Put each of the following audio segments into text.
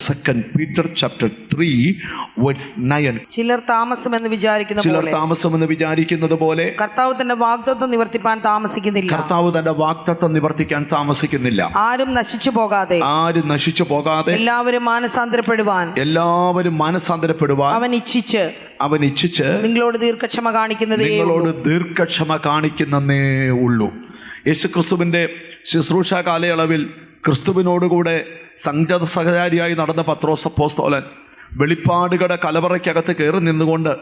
2 Peter chapter 3 verse 9. ചിലർ താമസമെന്ന് വിചാരിക്കുന്നത് പോലെ കർത്താവ് തന്റെ വാഗ്ദത്തം നിവർത്തിക്കാൻ താമസിക്കുന്നില്ല. ആരും നശിച്ചു പോകാതെ എല്ലാവരും മാനസാന്തരപ്പെടുവാൻ അവൻ ഇച്ഛിച്ച് നിങ്ങളോട് ദീർഘക്ഷമ കാണിക്കുന്നേ ഉള്ളൂ. യേശുക്രിസ്തുവിന്റെ ശുശ്രൂഷ കാലയളവിൽ ക്രിസ്തുവിനോടുകൂടെ സഹചാരിയായി നടന്ന പത്രോസ് അപ്പോസ്തലൻ വെളിപ്പാടുകളുടെ കലവറയ്ക്കകത്ത് കയറി നിന്നുകൊണ്ട്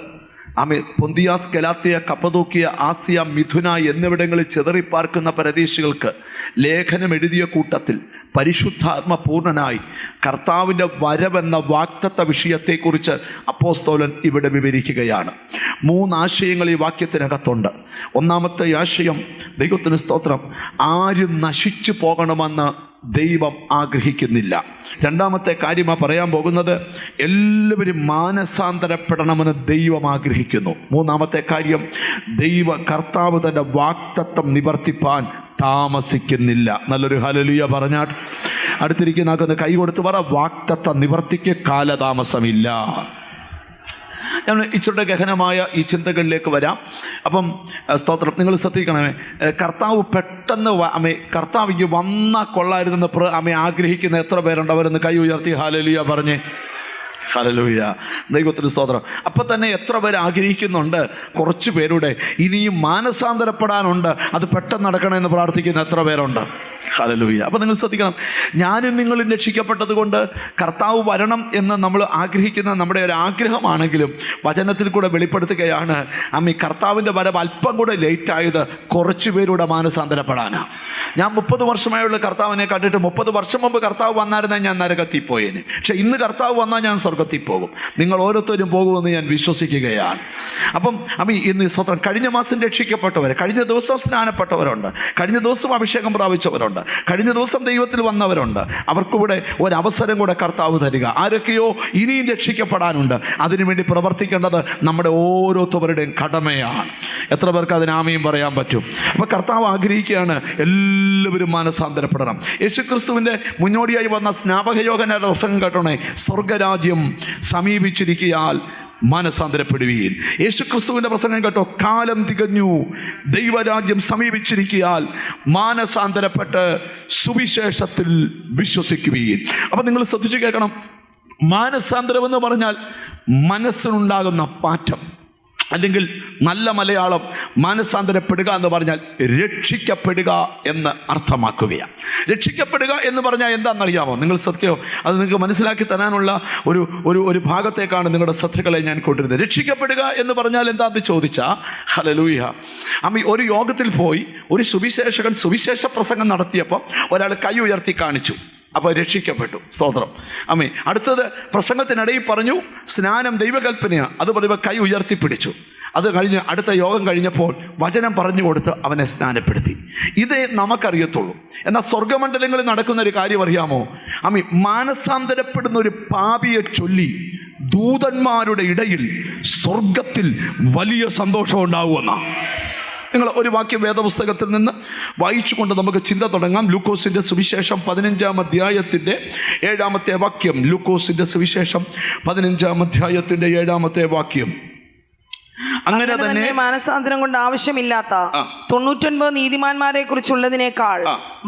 പൊന്തിയാസ്, ഗലാത്യ, കപ്പദോക്കിയ, ആസിയ, മിഥുന എന്നിവിടങ്ങളിൽ ചിതറിപ്പാർക്കുന്ന പരദേശികൾക്ക് ലേഖനം എഴുതിയ കൂട്ടത്തിൽ പരിശുദ്ധാത്മ പൂർണ്ണനായി കർത്താവിൻ്റെ വരവെന്ന വാഗ്ദത്ത വിഷയത്തെക്കുറിച്ച് അപ്പോസ്തലൻ ഇവിടെ വിവരിക്കുകയാണ്. 3 ആശയങ്ങൾ ഈ വാക്യത്തിനകത്തുണ്ട്. ഒന്നാമത്തെ ആശയം, ദൈവത്തിന് സ്തോത്രം, ആരും നശിച്ചു പോകണമെന്ന് ദൈവം ആഗ്രഹിക്കുന്നില്ല. രണ്ടാമത്തെ കാര്യമാണ് പറയാൻ പോകുന്നത്, എല്ലാവരും മാനസാന്തരപ്പെടണമെന്ന് ദൈവം ആഗ്രഹിക്കുന്നു. മൂന്നാമത്തെ കാര്യം, കർത്താവ് തൻ്റെ വാഗ്ദത്തം നിവർത്തിപ്പാൻ താമസിക്കുന്നില്ല. നല്ലൊരു ഹല്ലേലൂയ പറഞ്ഞാൽ അടുത്തിരിക്കുന്ന കൈ കൊടുത്ത് പറ, വാഗ്ദത്ത നിവർത്തിക്ക് കാലതാമസമില്ല. ഞാൻ ഇച്ചിരുടെ ഗഹനമായ ഈ ചിന്തകളിലേക്ക് വരാം. അപ്പം സ്തോത്രം, നിങ്ങൾ ശ്രദ്ധിക്കണമേ, കർത്താവ് പെട്ടെന്ന് കർത്താവ് വന്നാൽ കൊള്ളായിരുന്നെന്ന് ആഗ്രഹിക്കുന്ന എത്ര പേരുണ്ട്? അവരൊന്ന് കൈ ഉയർത്തി ഹല്ലേലൂയ പറഞ്ഞേ. ഹല്ലേലൂയ, ദൈവത്തിന് സ്തോത്രം. അപ്പം തന്നെ എത്ര പേര് ആഗ്രഹിക്കുന്നുണ്ട്? കുറച്ച് പേരുടെ ഇനിയും മാനസാന്തരപ്പെടാനുണ്ട്, അത് പെട്ടെന്ന് നടക്കണമെന്ന് പ്രാർത്ഥിക്കുന്ന എത്ര പേരുണ്ട്? ഹല്ലേലൂയ. അപ്പം നിങ്ങൾ ശ്രദ്ധിക്കണം, ഞാനും നിങ്ങളും രക്ഷിക്കപ്പെട്ടത് കൊണ്ട് കർത്താവ് വരണം എന്ന് നമ്മൾ ആഗ്രഹിക്കുന്ന നമ്മുടെ ഒരു ആഗ്രഹമാണെങ്കിലും വചനത്തിൽ കൂടെ വെളിപ്പെടുത്തുകയാണ്, കർത്താവിൻ്റെ വരവ് അല്പം കൂടെ ലേറ്റായത് കുറച്ച് പേരുടെ മാനസാന്തരപ്പെടാനാണ്. ഞാൻ 30 വർഷമായുള്ള കർത്താവിനെ കണ്ടിട്ട് 30 വർഷം മുമ്പ് കർത്താവ് വന്നായിരുന്നാൽ ഞാൻ നരകത്തിൽ പോയേനെ. പക്ഷെ ഇന്ന് കർത്താവ് വന്നാൽ ഞാൻ സ്വർഗത്തിൽ പോകും. നിങ്ങൾ ഓരോരുത്തരും പോകുമെന്ന് ഞാൻ വിശ്വസിക്കുകയാണ്. അപ്പം ഇന്ന് സ്വതന്ത്രം കഴിഞ്ഞ മാസം രക്ഷിക്കപ്പെട്ടവർ, കഴിഞ്ഞ ദിവസം സ്നാനപ്പെട്ടവരുണ്ട്, കഴിഞ്ഞ ദിവസം അഭിഷേകം പ്രാപിച്ചവരുണ്ട്, കഴിഞ്ഞ ദിവസം ദൈവത്തിൽ വന്നവരുണ്ട്. അവർക്കിവിടെ ഒരവസരം കൂടെ കർത്താവ് തരിക. ആരൊക്കെയോ ഇനിയും രക്ഷിക്കപ്പെടാനുണ്ട്. അതിനുവേണ്ടി പ്രവർത്തിക്കേണ്ടത് നമ്മുടെ ഓരോരുത്തരുടെയും കടമയാണ്. എത്ര പേർക്ക് അതിന് ആമയും പറയാൻ പറ്റും? അപ്പോൾ കർത്താവ് ആഗ്രഹിക്കുകയാണ് എല്ലാവരും മാനസാന്തരപ്പെടണം. യേശുക്രിസ്തുവിൻ്റെ മുന്നോടിയായി വന്ന സ്നാപകയോഗന പ്രസംഗം കേട്ടോണേ, സ്വർഗരാജ്യം സമീപിച്ചിരിക്കയാൽ മാനസാന്തരപ്പെടുവീൻ. യേശുക്രിസ്തുവിൻ്റെ പ്രസംഗം കേട്ടോ, കാലം തികഞ്ഞു, ദൈവരാജ്യം സമീപിച്ചിരിക്കയാൽ മാനസാന്തരപ്പെട്ട് സുവിശേഷത്തിൽ വിശ്വസിക്കുവീൻ. അപ്പം നിങ്ങൾ ശ്രദ്ധിച്ചു കേൾക്കണം, മാനസാന്തരം എന്ന് പറഞ്ഞാൽ മനസ്സിനുണ്ടാകുന്ന മാറ്റം, അല്ലെങ്കിൽ നല്ല മലയാളം മാനസാന്തരപ്പെടുക എന്ന് പറഞ്ഞാൽ രക്ഷിക്കപ്പെടുക എന്ന് അർത്ഥമാക്കുകയാണ്. രക്ഷിക്കപ്പെടുക എന്ന് പറഞ്ഞാൽ എന്താണെന്നറിയാമോ? നിങ്ങൾ സത്യമോ അത് നിങ്ങൾക്ക് മനസ്സിലാക്കി തരാനുള്ള ഒരു ഭാഗത്തേക്കാണ് നിങ്ങളുടെ ശ്രദ്ധകളെ ഞാൻ കൊണ്ടിരുന്നത്. രക്ഷിക്കപ്പെടുക എന്ന് പറഞ്ഞാൽ എന്താണെന്ന് ചോദിച്ചാൽ, ഹല്ലേലൂയ, ഒരു യോഗത്തിൽ പോയി ഒരു സുവിശേഷകൻ സുവിശേഷ പ്രസംഗം നടത്തിയപ്പോൾ ഒരാൾ കൈ ഉയർത്തി കാണിച്ചു, അപ്പോൾ രക്ഷിക്കപ്പെട്ടു. സ്തോത്രം. അടുത്തത് പ്രസംഗത്തിനിടയിൽ പറഞ്ഞു സ്നാനം ദൈവകൽപ്പനയാണ്, അത് പറയുമ്പോൾ കൈ ഉയർത്തിപ്പിടിച്ചു. അത് കഴിഞ്ഞ് അടുത്ത യോഗം കഴിഞ്ഞപ്പോൾ വചനം പറഞ്ഞു കൊടുത്ത് അവനെ സ്നാനപ്പെടുത്തി. ഇതേ നമുക്കറിയത്തുള്ളൂ. എന്നാൽ സ്വർഗമണ്ഡലങ്ങളിൽ നടക്കുന്ന ഒരു കാര്യം അറിയാമോ? മാനസാന്തരപ്പെടുന്ന ഒരു പാപിയെ ചൊല്ലി ദൂതന്മാരുടെ ഇടയിൽ സ്വർഗത്തിൽ വലിയ സന്തോഷം ഉണ്ടാവുമെന്നാണ്. നിങ്ങൾ ഒരു വാക്യം വേദപുസ്തകത്തിൽ നിന്ന് വായിച്ചുകൊണ്ട് നമുക്ക് ചിന്ത തുടങ്ങാം. ലൂക്കോസിൻ്റെ സുവിശേഷം 15-ാം അധ്യായത്തിൻ്റെ 7-ാമത്തെ വാക്യം. ലൂക്കോസിൻ്റെ സുവിശേഷം 15-ാം അധ്യായത്തിൻ്റെ 7-ാമത്തെ വാക്യം. അങ്ങനെ തന്നെ മാനസാന്തരം കൊണ്ട് ആവശ്യമില്ലാത്ത 99 നീതിമാന്മാരെ കുറിച്ചുള്ളതിനേക്കാൾ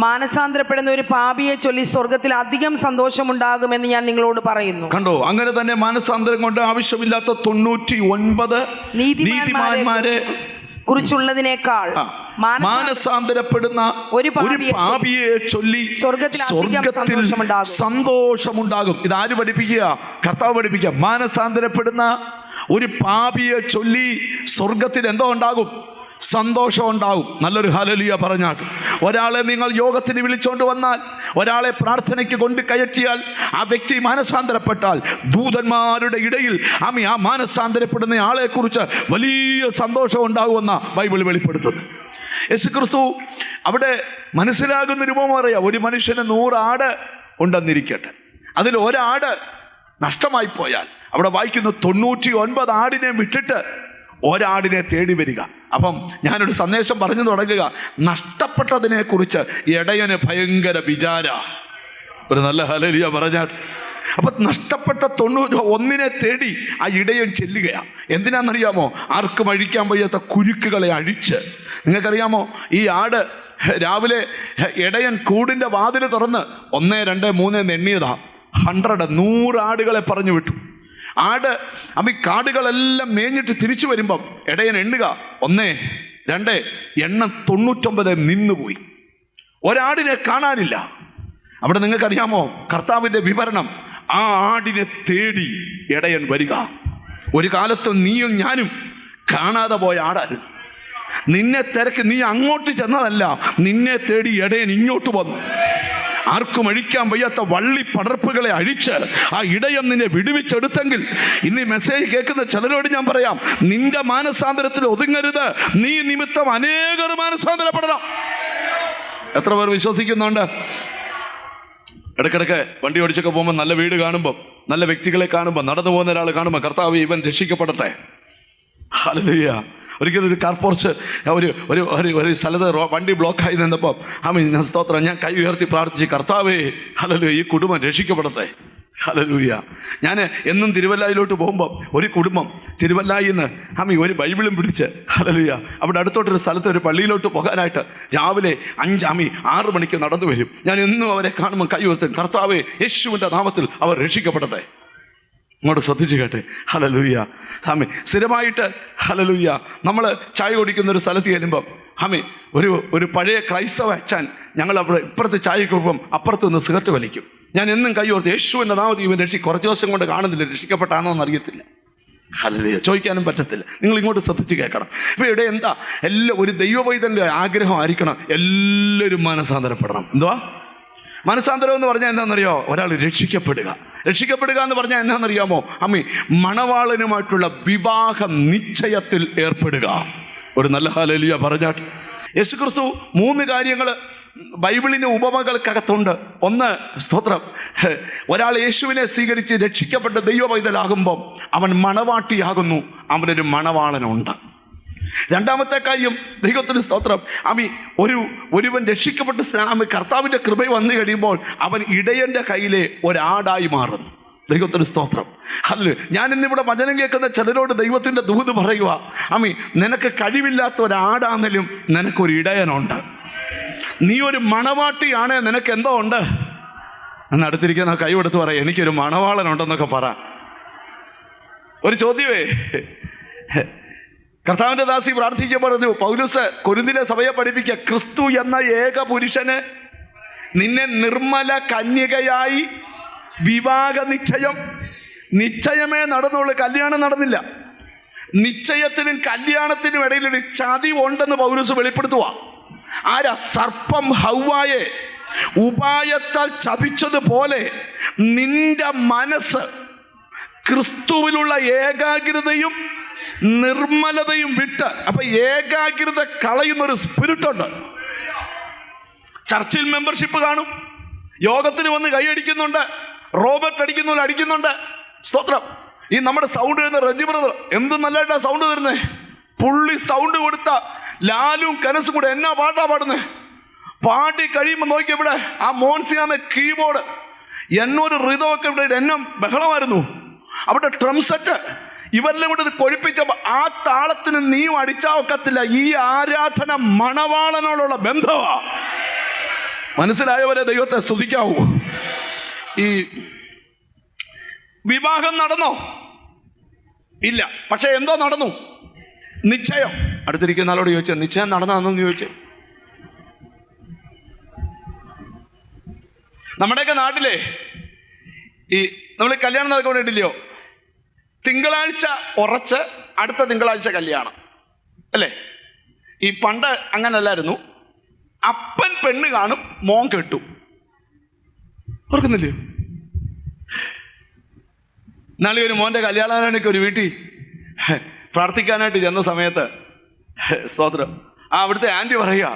മാനസാന്തരപ്പെടുന്ന ഒരു പാപിയെ ചൊല്ലി സ്വർഗത്തിൽ അധികം സന്തോഷമുണ്ടാകുമെന്ന് ഞാൻ നിങ്ങളോട് പറയുന്നു. കണ്ടോ? അങ്ങനെ തന്നെ മാനസാന്തരം കൊണ്ട് ആവശ്യമില്ലാത്ത 99 നീതിമാന്മാരെ കുറിച്ചുള്ളതിനേക്കാൾ മാനസാന്തരപ്പെടുന്ന ഒരു പാപിയെ ചൊല്ലി സ്വർഗത്തിൽ സന്തോഷമുണ്ടാകും. ഇതാര് പഠിപ്പിക്കുക? കർത്താവ് പഠിപ്പിക്കുക. മാനസാന്തരപ്പെടുന്ന ഒരു പാപിയെ ചൊല്ലി സ്വർഗത്തിൽ എന്തോ ഉണ്ടാകും? സന്തോഷം ഉണ്ടാകും. നല്ലൊരു ഹല്ലേലൂയ പറഞ്ഞാൽ. ഒരാളെ നിങ്ങൾ യോഗത്തിന് വിളിച്ചോണ്ട് വന്നാൽ, ഒരാളെ പ്രാർത്ഥനയ്ക്ക് കൊണ്ട് കയറ്റിയാൽ, ആ വ്യക്തി മാനസാന്തരപ്പെട്ടാൽ ദൂതന്മാരുടെ ഇടയിൽ ആ മാനസാന്തരപ്പെടുന്ന ആളെക്കുറിച്ച് വലിയ സന്തോഷം ഉണ്ടാകുമെന്ന ബൈബിൾ വെളിപ്പെടുത്തുന്നു. യേശുക്രിസ്തു അവിടെ മനസ്സിലാകുന്ന രൂപം അറിയാം. ഒരു മനുഷ്യന് 100 ആട് ഉണ്ടെന്നിരിക്കട്ടെ, അതിൽ ഒരാട് നഷ്ടമായി പോയാൽ അവിടെ വായിക്കുന്നു 99 ആടിനെ വിട്ടിട്ട് ഒരാടിനെ തേടി വരിക. അപ്പം ഞാനൊരു സന്ദേശം പറഞ്ഞു തുടങ്ങുക, നഷ്ടപ്പെട്ടതിനെ കുറിച്ച് ഇടയന് ഭയങ്കര വിചാര. ഒരു നല്ല ഹല്ലേലൂയ പറഞ്ഞാൽ അപ്പൊ നഷ്ടപ്പെട്ട 91 തേടി ആ ഇടയൻ ചെല്ലുകയാണ്. എന്തിനാണെന്നറിയാമോ? ആർക്കും അഴിക്കാൻ വയ്യാത്ത കുരുക്കുകളെ അഴിച്ച്. നിങ്ങൾക്കറിയാമോ, ഈ ആട് രാവിലെ ഇടയൻ കൂടിൻ്റെ വാതിൽ തുറന്ന് 1, 2, 3 എന്ന് എണ്ണിയതാ. 100 ആടുകളെ പറഞ്ഞു വിട്ടു. ആട് ഈ കാടുകളെല്ലാം മേഞ്ഞിട്ട് തിരിച്ചു വരുമ്പം ഇടയൻ എണ്ണുക 1, 2, എണ്ണം 99 നിന്നുപോയി. ഒരാടിനെ കാണാനില്ല. അവിടെ നിങ്ങൾക്കറിയാമോ കർത്താവിൻ്റെ വിവരണം? ആ ആടിനെ തേടി ഇടയൻ വരിക. ഒരു കാലത്ത് നീയും ഞാനും കാണാതെ പോയ ആടായിരുന്നു. നിന്നെ തിരക്ക് നീ അങ്ങോട്ട് ചെന്നതല്ല, നിന്നെ തേടി ഇടയൻ ഇങ്ങോട്ട് വന്നു. ആർക്കും അഴിക്കാൻ വയ്യാത്ത വള്ളി പടർപ്പുകളെ അഴിച്ച് ആ ഇടയൻ നിന്നെ വിടുവിച്ചെടുത്തെങ്കിൽ ഇന്ന് ഈ മെസ്സേജ് കേൾക്കുന്ന ചിലരോട് ഞാൻ പറയാം, നിന്റെ മാനസാന്തരത്തിൽ ഒതുങ്ങരുത്. നീ നിമിത്തം അനേകർ മാനസാന്തരപ്പെടണം. എത്ര പേർ വിശ്വസിക്കുന്നുണ്ട്? ഇടയ്ക്കിടയ്ക്ക് വണ്ടി ഓടിച്ചൊക്കെ പോകുമ്പോൾ നല്ല വീട് കാണുമ്പോൾ, നല്ല വ്യക്തികളെ കാണുമ്പോൾ, നടന്നു പോകുന്ന ഒരാൾ കാണുമ്പോൾ കർത്താവ് ഇവൻ രക്ഷിക്കപ്പെടട്ടെ. ഹല്ലേലൂയ. ഒരിക്കലും ഒരു കാർ പോർച്ച് ഒരു സ്ഥലത്ത് വണ്ടി ബ്ലോക്കായി നിന്നപ്പോൾ ഞാൻ സ്തോത്രം, ഞാൻ കൈ ഉയർത്തി പ്രാർത്ഥിച്ച്, കർത്താവേ ഹല്ലേലൂയ, ഈ കുടുംബം രക്ഷിക്കപ്പെടട്ടെ. ഹല്ലേലൂയ. ഞാൻ എന്നും തിരുവല്ലയിലോട്ട് പോകുമ്പോൾ ഒരു കുടുംബം തിരുവല്ലയിൽ നിന്ന് ഒരു ബൈബിളും പിടിച്ച് ഹല്ലേലൂയ അവിടെ അടുത്തോട്ടൊരു സ്ഥലത്ത് ഒരു പള്ളിയിലോട്ട് പോകാനായിട്ട് രാവിലെ 6 മണിക്ക് നടന്നു വരും. ഞാൻ എന്നും അവരെ കാണുമ്പോൾ കൈ ഉയർത്തും, കർത്താവേ യേശുവിൻ്റെ നാമത്തിൽ അവർ രക്ഷിക്കപ്പെടട്ടെ. ഇങ്ങോട്ട് ശ്രദ്ധിച്ചു കേട്ടെ. ഹല്ലേലൂയ. സ്ഥിരമായിട്ട് ഹല്ലേലൂയ നമ്മൾ ചായ കുടിക്കുന്ന ഒരു സ്ഥലത്ത് ചെല്ലുമ്പം ഒരു പഴയ ക്രൈസ്തവ അച്ഛൻ ഞങ്ങൾ അവിടെ ഇപ്പുറത്ത് ചായക്കൊപ്പം അപ്പുറത്ത് നിന്ന് സിഗരറ്റ് വലിക്കും. ഞാൻ എന്നും കൈയോർത്ത് യേശുവിൻ്റെ നാമത്തിൽ ഇവൻ കുറച്ച് ദിവസം കൊണ്ട് കാണുന്നില്ല, രക്ഷിക്കപ്പെട്ടാണോ എന്ന് അറിയത്തില്ല. ഹല്ലേലൂയ. ചോദിക്കാനും പറ്റത്തില്ല. നിങ്ങൾ ഇങ്ങോട്ട് ശ്രദ്ധിച്ച് കേൾക്കണം. ഇപ്പോൾ ഇവിടെ എന്താ ഒരു ദൈവവൈതൻ്റെ ആഗ്രഹമായിരിക്കണം എല്ലാവരും മാനസാന്തരപ്പെടണം. എന്തുവാ മനസാന്തരം എന്ന് പറഞ്ഞാൽ എന്താണെന്നറിയോ? ഒരാൾ രക്ഷിക്കപ്പെടുക എന്ന് പറഞ്ഞാൽ എന്താണെന്നറിയാമോ? മണവാളനുമായിട്ടുള്ള വിവാഹ നിശ്ചയത്തിൽ ഏർപ്പെടുക. ഒരു നല്ല ഹല്ലേലൂയ പറഞ്ഞാട്ട്. യേശുക്രിസ്തു 3 കാര്യങ്ങൾ ബൈബിളിന് ഉപമകൾക്കകത്തുണ്ട്. ഒന്ന്, സ്തോത്രം, ഒരാൾ യേശുവിനെ സ്വീകരിച്ച് രക്ഷിക്കപ്പെട്ട് ദൈവ പൈതലാകുമ്പം അവൻ മണവാട്ടിയാകുന്നു, അവനൊരു മണവാളനുണ്ട്. രണ്ടാമത്തെ കാര്യം, ദൈവത്തിന് സ്തോത്രം, ഒരുവൻ രക്ഷിക്കപ്പെട്ട് കർത്താവിൻ്റെ കൃപ വന്നു കഴിയുമ്പോൾ അവൻ ഇടയൻ്റെ കയ്യിലെ ഒരാടായി മാറുന്നു. ദൈവത്തിന് സ്തോത്രം. ഞാൻ ഇന്നിവിടെ വചനം കേൾക്കുന്ന ചിലരോട് ദൈവത്തിൻ്റെ ദൂത് പറയുക, നിനക്ക് കഴിവില്ലാത്ത ഒരാടാണെങ്കിലും നിനക്കൊരു ഇടയനുണ്ട്. നീ ഒരു മണവാട്ടിയാണ്, നിനക്ക് എന്തോ ഉണ്ട് എന്ന് അടുത്തിരിക്കുന്ന കൈ കൊടുത്ത് പറയാം, എനിക്കൊരു മണവാളനുണ്ടെന്നൊക്കെ പറ. ഒരു ചോദ്യമേ, കർത്താവിൻ്റെ ദാസി പ്രാർത്ഥിക്കാൻ പറഞ്ഞു, പൗലോസ് കൊരിന്തിലെ സഭയെ പഠിപ്പിക്കുക, ക്രിസ്തു എന്ന ഏക പുരുഷന് നിന്നെ നിർമ്മല കന്യകയായി വിവാഹ നിശ്ചയമേ നടന്നുള്ളൂ, കല്യാണം നടന്നില്ല. നിശ്ചയത്തിനും കല്യാണത്തിനും ഇടയിലൊരു ചതിവുണ്ടെന്ന് പൗലോസ് വെളിപ്പെടുത്തുക. ആരാ? സർപ്പം ഹവ്വായെ ഉപായത്താൽ ചതിച്ചതുപോലെ നിന്റെ മനസ്സ് ക്രിസ്തുവിലുള്ള ഏകാഗ്രതയും നിർമ്മലതയും വിട്ട്, അപ്പൊ ഏകാഗ്രത കളയുന്നൊരു സ്പിരിറ്റുണ്ട്. ചർച്ചിൽ മെമ്പർഷിപ്പ് കാണും, യോഗത്തിന് വന്ന് കൈയടിക്കുന്നുണ്ട്, റോബർട്ട് അടിക്കുന്നുണ്ട്. സ്തോത്രം. ഈ നമ്മുടെ സൗണ്ട് വരുന്ന റജി ബ്രദർ എന്ത് നല്ലതായിട്ടാണ് സൗണ്ട് തരുന്നേ. പുള്ളി സൗണ്ട് കൊടുത്ത ലാലും കനസും കൂടെ എന്നാ പാട്ടാ പാടുന്നേ. പാടി കഴിയുമ്പോൾ നോക്കി ഇവിടെ ആ മോൻസിയാമ കീബോർഡ് എന്നൊരു റിതമൊക്കെ ഇവിടെ എന്നും ബഹളമായിരുന്നു. അവിടെ ഡ്രം സെറ്റ് ഇവരെല്ലാം കൂടെ ഇത് കൊഴിപ്പിച്ചപ്പോൾ ആ താളത്തിന് നീയും അടിച്ചാൽ ഒക്കത്തില്ല. ഈ ആരാധന മണവാളനോടുള്ള ബന്ധമാ. മനസ്സിലായവരെ ദൈവത്തെ സ്തുതിക്കാവൂ. ഈ വിവാഹം നടന്നോ? ഇല്ല. പക്ഷെ എന്തോ നടന്നു? നിശ്ചയം. അടുത്തിരിക്കുന്ന ആളോട് ചോദിച്ചു, നിശ്ചയം നടന്നതെന്ന് ചോദിച്ചു. നമ്മുടെയൊക്കെ നാട്ടിലെ ഈ നമ്മൾ കല്യാണം നടക്കൊണ്ടില്ലയോ, തിങ്കളാഴ്ച ഉറച്ച് അടുത്ത തിങ്കളാഴ്ച കല്യാണം അല്ലേ? ഈ പണ്ട് അങ്ങനല്ലായിരുന്നു. അപ്പൻ പെണ്ണ് കാണും, മോൻ കെട്ടും. ഓർക്കുന്നില്ലയോ? നാളെ ഒരു മോൻ്റെ കല്യാണത്തിനൊക്കെ ഒരു വീട്ടിൽ പ്രാർത്ഥിക്കാനായിട്ട് ചെന്ന സമയത്ത് സ്തോത്രം, അവിടുത്തെ ആൻറ്റി പറയുക,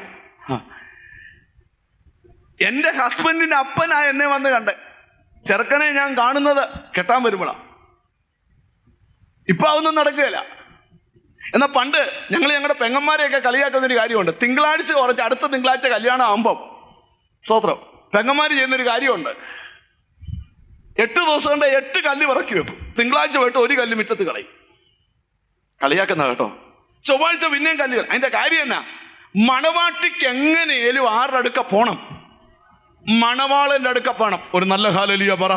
എൻ്റെ ഹസ്ബൻഡിൻ്റെ അപ്പനാ എന്നെ വന്ന് കണ്ടേ, ചെറുക്കനെ ഞാൻ കാണുന്നത് കെട്ടാൻ വരുമ്പോഴാണ്. ഇപ്പം അതൊന്നും നടക്കുകയില്ല. എന്നാൽ പണ്ട് ഞങ്ങൾ ഞങ്ങളുടെ പെങ്ങന്മാരെയൊക്കെ കളിയാക്കുന്നൊരു കാര്യമുണ്ട്. തിങ്കളാഴ്ച കുറച്ച് അടുത്ത തിങ്കളാഴ്ച കല്യാണം ആകുമ്പം സ്തോത്രം പെങ്ങന്മാർ ചെയ്യുന്നൊരു കാര്യമുണ്ട്. 8 ദിവസം കൊണ്ട് 8 കല്ല് ഇറക്കി വെക്കും. തിങ്കളാഴ്ച പോയിട്ട് 1 കല്ല് മുറ്റത്ത് കളയും. കളിയാക്കുന്ന കേട്ടോ. ചൊവ്വാഴ്ച പിന്നെയും കല്ലുകൾ. അതിന്റെ കാര്യം എന്നാ? മണവാട്ടിക്ക് എങ്ങനെയാലും ആരുടെ അടുക്ക പോണം? മണവാളന്റെ അടുക്ക പോണം. ഒരു നല്ല ഹല്ലേലൂയ പറ.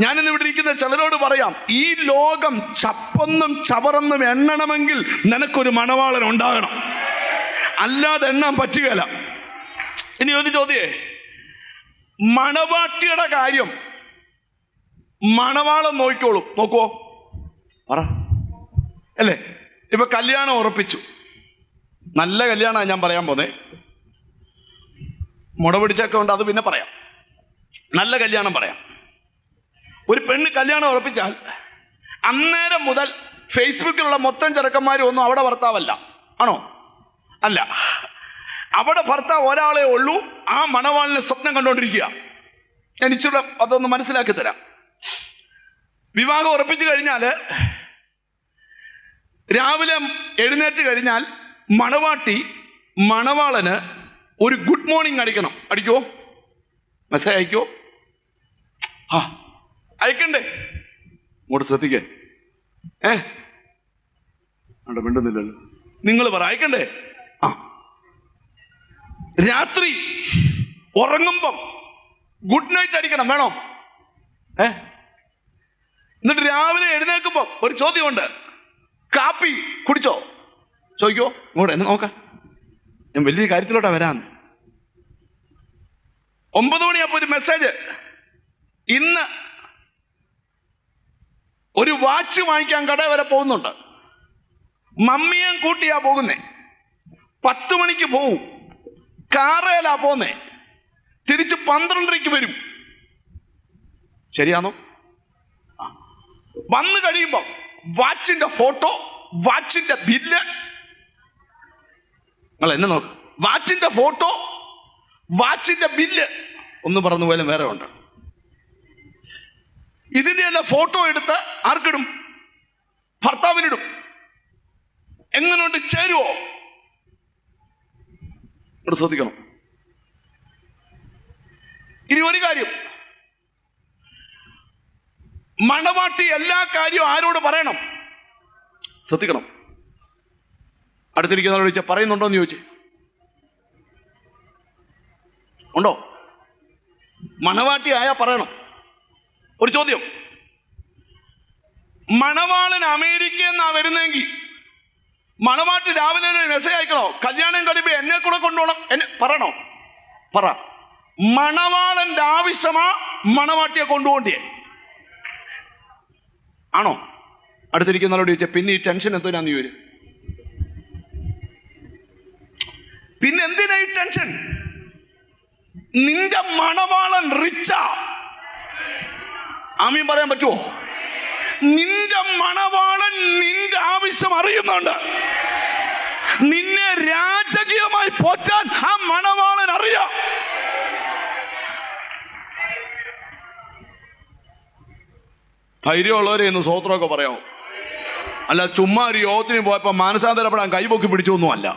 ഞാനിന്ന് ഇവിടെ ഇരിക്കുന്ന ചിലരോട് പറയാം, ഈ ലോകം ചപ്പെന്നും ചവറെന്നും എണ്ണണമെങ്കിൽ നിനക്കൊരു മണവാളൻ ഉണ്ടാകണം, അല്ലാതെ എണ്ണാൻ പറ്റുകയില്ല. ഇനി ഒരു ചോദ്യേ, മണവാട്ടിയുടെ കാര്യം മണവാളൻ നോക്കിക്കോളും. നോക്കുവോ? പറ അല്ലേ? ഇപ്പൊ കല്യാണം ഉറപ്പിച്ചു, നല്ല കല്യാണമാണ് ഞാൻ പറയാൻ പോന്നേ. മുട പിടിച്ചൊക്കെ ഉണ്ട്, അത് പിന്നെ പറയാം. നല്ല കല്യാണം പറയാം. ഒരു പെണ്ണ് കല്യാണം ഉറപ്പിച്ചാൽ അന്നേരം മുതൽ ഫേസ്ബുക്കിലുള്ള മൊത്തം ചെറുക്കന്മാരും ഒന്നും അവിടെ ഭർത്താവല്ല. ആണോ? അല്ല. അവിടെ ഭർത്താവ് ഒരാളെ ഉള്ളൂ. ആ മണവാളിനെ സ്വപ്നം കണ്ടുകൊണ്ടിരിക്കുക. ഞാൻ ഇച്ചിരി അതൊന്ന് മനസ്സിലാക്കി തരാം. വിവാഹം ഉറപ്പിച്ചു കഴിഞ്ഞാൽ രാവിലെ എഴുന്നേറ്റ് കഴിഞ്ഞാൽ മണവാട്ടി മണവാളന് ഒരു ഗുഡ് മോർണിംഗ് അടിക്കണം. അടിക്കോ? മെസ്സേജ് അയക്കോ? ആ അയക്കണ്ടേ? ഇങ്ങോട്ട് ശ്രദ്ധിക്കേ. മിണ്ടുന്നില്ലല്ലോ. നിങ്ങൾ പറ, അയക്കണ്ടേ? ആ രാത്രി ഉറങ്ങുമ്പം ഗുഡ് നൈറ്റ് അടിക്കണം. വേണോ? എന്നിട്ട് രാവിലെ എഴുന്നേൽക്കുമ്പോ ഒരു ചോദ്യമുണ്ട്, കാപ്പി കുടിച്ചോ? ചോദിക്കോ? ഇങ്ങോട്ട് എന്നെ നോക്കാം, ഞാൻ വലിയ കാര്യത്തിലോട്ടാ വരാന്ന്. 9 മണിയപ്പോ ഒരു മെസ്സേജ്, ഇന്ന് ഒരു വാച്ച് വാങ്ങിക്കാൻ കട വരെ പോകുന്നുണ്ട്, മമ്മിയും കൂട്ടിയാ പോകുന്നേ, 10 മണിക്ക് പോവും, കാറേലാ പോന്നേ, തിരിച്ച് 12:30 വരും. ശരിയാണോ? വന്നു കഴിയുമ്പോ വാച്ചിന്റെ ഫോട്ടോ, വാച്ചിന്റെ ബില്ല്. നിങ്ങൾ എന്നെ നോക്ക്. വാച്ചിന്റെ ഫോട്ടോ, വാച്ചിന്റെ ബില്ല് ഒന്ന് പറഞ്ഞു പോയാലും വേറെ ഉണ്ട്. ഇതിന്റെ എല്ലാം ഫോട്ടോ എടുത്ത് ആർക്കിടും? ഭർത്താവിനിടും. എങ്ങനെയുണ്ട്? ചേരുവോ? ഇവിടെ ശ്രദ്ധിക്കണം. ഇനി ഒരു കാര്യം, മണവാട്ടി എല്ലാ കാര്യവും ആരോട് പറയണം? ശ്രദ്ധിക്കണം. അടുത്തിരിക്കുന്നവരോട് ചോദിച്ചാൽ പറയുന്നുണ്ടോ എന്ന് ചോദിച്ചു. ഉണ്ടോ? മണവാട്ടി ആയാ പറയണം. ഒരു ചോദ്യം, മണവാളൻ അമേരിക്കയിൽ നിന്നാ വരുന്നെങ്കിൽ മണവാട്ടി രാവിലെ ഒരു മെസ്സേജ് അയക്കണോ? കല്യാണം കഴിയുമ്പോ എന്നെ കൂടെ കൊണ്ടുപോകണം എന്നെ പറയണോ? പറ. മണവാളന്റെ ആവശ്യമാ മണവാട്ടിയെ കൊണ്ടുപോകണ്ടേ? ആണോ? അടുത്തിരിക്കുന്നവരോട് ചോദിച്ചാൽ പിന്നെ ഈ ടെൻഷൻ എന്തിനാന്ന് ചോദിച്ചു. പിന്നെ എന്തിനാ ഈ ടെൻഷൻ? നിന്റെ മണവാളൻ റിച്ചാ. ആമീൻ പറയാൻ പറ്റുമോ? നിന്റെ മണവാളൻ നിന്റെ ആവശ്യം അറിയുന്നുണ്ട്. നിന്നെ രാജകീയമായി പോറ്റാൻ ആ മണവാളൻ അറിയാം. ധൈര്യമുള്ളവരെ എന്ന് സ്വോത്രമൊക്കെ പറയാമോ? അല്ല, ചുമ്മാ ഒരു യോഗത്തിന് പോയപ്പോ മാനസാന്തരപ്പെടാൻ കൈപൊക്കി പിടിച്ചൊന്നും അല്ല.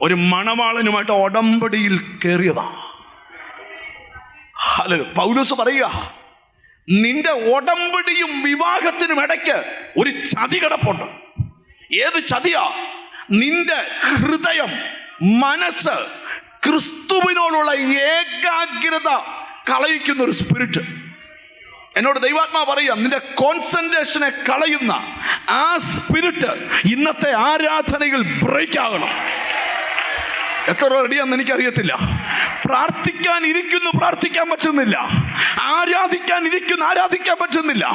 ഒരു മണവാളനുമായിട്ട് ഉടമ്പടിയിൽ കയറിയതാ. പൗലോസ് പറയുക, നിന്റെ ഉടമ്പടിയും വിവാഹത്തിനും ഇടയ്ക്ക് ഒരു ചതി കിടപ്പുണ്ട്. ഏത് ചതിയാ? നിന്റെ ഹൃദയം, മനസ്സ് ക്രിസ്തുവിനോടുള്ള ഏകാഗ്രത കളയിക്കുന്ന ഒരു സ്പിരിറ്റ്. എന്നോട് ദൈവാത്മാ പറയുക, നിന്റെ കോൺസെൻട്രേഷനെ കളയുന്ന ആ സ്പിരിറ്റ് ഇന്നത്തെ ആരാധനയിൽ ബ്രേക്ക് ആകണം. എത്ര റെഡിയാന്ന് എനിക്കറിയത്തില്ല. പ്രാർത്ഥിക്കാൻ ഇരിക്കുന്നു, പ്രാർത്ഥിക്കാൻ പറ്റുന്നില്ല. ആരാധിക്കാൻ ഇരിക്കുന്നു, ആരാധിക്കാൻ പറ്റുന്നില്ല.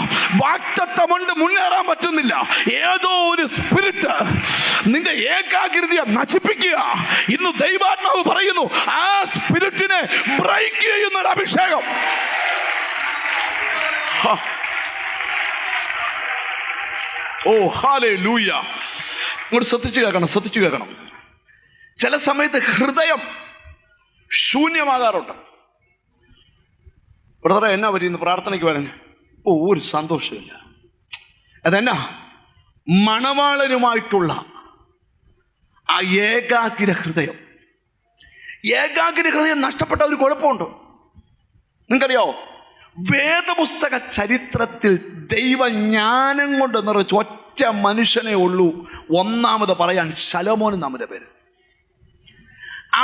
വാക്തത്വമുണ്ട്, മുന്നേറാൻ പറ്റുന്നില്ല. ഏതോ ഒരു സ്പിരിറ്റ് നിന്റെ ഏകാഗ്രതയെ നശിപ്പിക്കുക. ഇന്ന് ദൈവാത്മാവ് പറയുന്നു, ആ സ്പിരിറ്റിനെ ബ്രേക്ക് ചെയ്യുന്ന ഒരു അഭിഷേകം. ഓ ഹല്ലേലൂയ. ഇങ്ങോട്ട് ശ്രദ്ധിച്ചു കേൾക്കണം, ശ്രദ്ധിച്ചു കേൾക്കണം. ചില സമയത്ത് ഹൃദയം ശൂന്യമാകാറുണ്ട്. ബ്രദറെ എന്നാ പറ്റിയെന്ന് പ്രാർത്ഥനയ്ക്ക് വരാൻ ഒരു സന്തോഷമില്ല. അതെന്നാ? മണവാളനുമായിട്ടുള്ള ആ ഏകാഗ്ര ഹൃദയം. ഏകാഗ്ര ഹൃദയം നഷ്ടപ്പെട്ട ഒരു കുഴപ്പമുണ്ട്. നിങ്ങൾക്കറിയാവോ? വേദപുസ്തക ചരിത്രത്തിൽ ദൈവജ്ഞാനം കൊണ്ട് നിറച്ച് ഒറ്റ മനുഷ്യനെ ഉള്ളൂ ഒന്നാമത് പറയാൻ ശലോമോൻ നമ്മുടെ പേര്.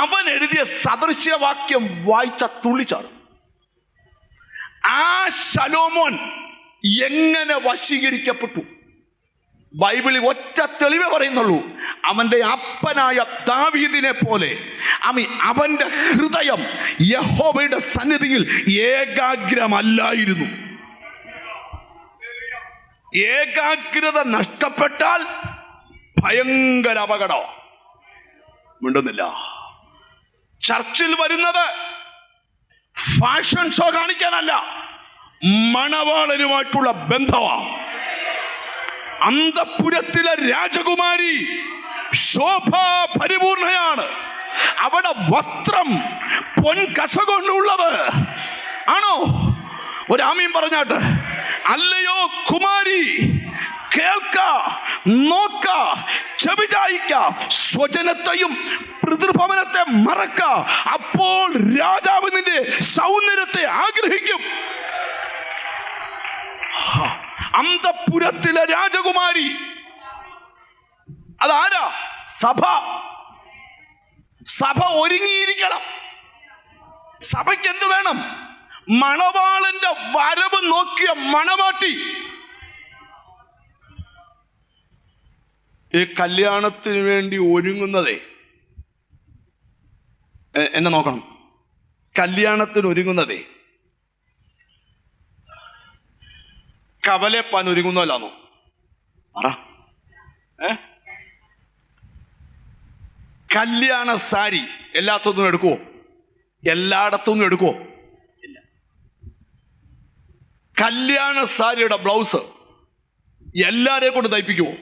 അവൻ എഴുതിയ സദൃശ്യവാക്യം വായിച്ച തുള്ളിച്ചാടും. ആ ശലോമോൻ എങ്ങനെ വശീകരിക്കപ്പെട്ടു? ബൈബിളിൽ ഒറ്റ തെളിവേ പറയുന്നുള്ളൂ. അവന്റെ അപ്പനായ ദാവീദിനെ പോലെ അവന്റെ ഹൃദയം യഹോവയുടെ സന്നിധിയിൽ ഏകാഗ്രമല്ലായിരുന്നു. ഏകാഗ്രത നഷ്ടപ്പെട്ടാൽ ഭയങ്കര അപകടം. മിണ്ടുന്നില്ല. ചർച്ചിൽ വരുന്നത് ഫാഷൻ ഷോ കാണിക്കാനല്ല, മണവാളനുമായിട്ടുള്ള ബന്ധമാണ്. അന്തഃപുരത്തിലെ രാജകുമാരി ശോഭാ പരിപൂർണയാണ്. അവിടെ വസ്ത്രം പൊൻകശ കൊണ്ടുള്ളത് ആണോ? ഒരു ആമീൻ പറഞ്ഞാട്ട്. അല്ലയോ കുമാരി, കേൾക്ക, നോക്ക, ചെവിചായിക്ക, സ്വജനത്തെയും പിതൃഭവനത്തെ മറക്ക, അപ്പോൾ രാജാവ് നിന്റെ സൗന്ദര്യത്തെ ആഗ്രഹിക്കും. അന്തഃപുരത്തിലെ രാജകുമാരി അതാരാ? സഭ. സഭ ഒരുങ്ങിയിരിക്കണം. സഭയ്ക്ക് എന്ത് വേണം? മണവാളന്റെ വരവ് നോക്കിയ മണവാട്ടി. ഈ കല്യാണത്തിന് വേണ്ടി ഒരുങ്ങുന്നതേ, എന്നെ നോക്കണം, കല്യാണത്തിന് ഒരുങ്ങുന്നതേ കവലപ്പാൻ ഒരുങ്ങുന്നല്ലാന്നോ? പറ. കല്യാണ സാരി എല്ലാത്തൊന്നും എടുക്കുവോ? എല്ലായിടത്തൊന്നും എടുക്കുവോ? ഇല്ല. കല്യാണ സാരിയുടെ ബ്ലൗസ് എല്ലാരെയും കൊണ്ട് തയ്പ്പിക്കുവോ?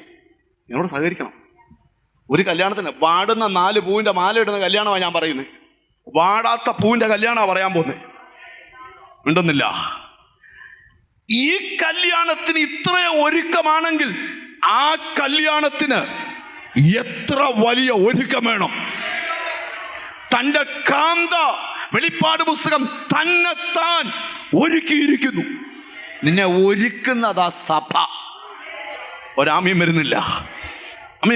എന്നോട് സഹകരിക്കണം. ഒരു കല്യാണത്തിന് വാടുന്ന 4 പൂവിൻ്റെ മാല ഇടുന്ന കല്യാണമാണ് ഞാൻ പറയുന്നത്. വാടാത്ത പൂവിൻ്റെ കല്യാണമാണ് പറയാൻ പോകുന്നത്. മിണ്ടുന്നില്ല. ഈ കല്യാണത്തിന് ഇത്രയും ഒരുക്കമാണെങ്കിൽ ആ കല്യാണത്തിന് എത്ര വലിയ ഒരുക്കം വേണം? തൻ്റെ കാന്ത, വെളിപ്പാട് പുസ്തകം തന്നെത്താൻ ഒരുക്കിയിരിക്കുന്നു. നിന്നെ ഒരുക്കുന്നതാ സഭ. ഒരാമയും വരുന്നില്ല.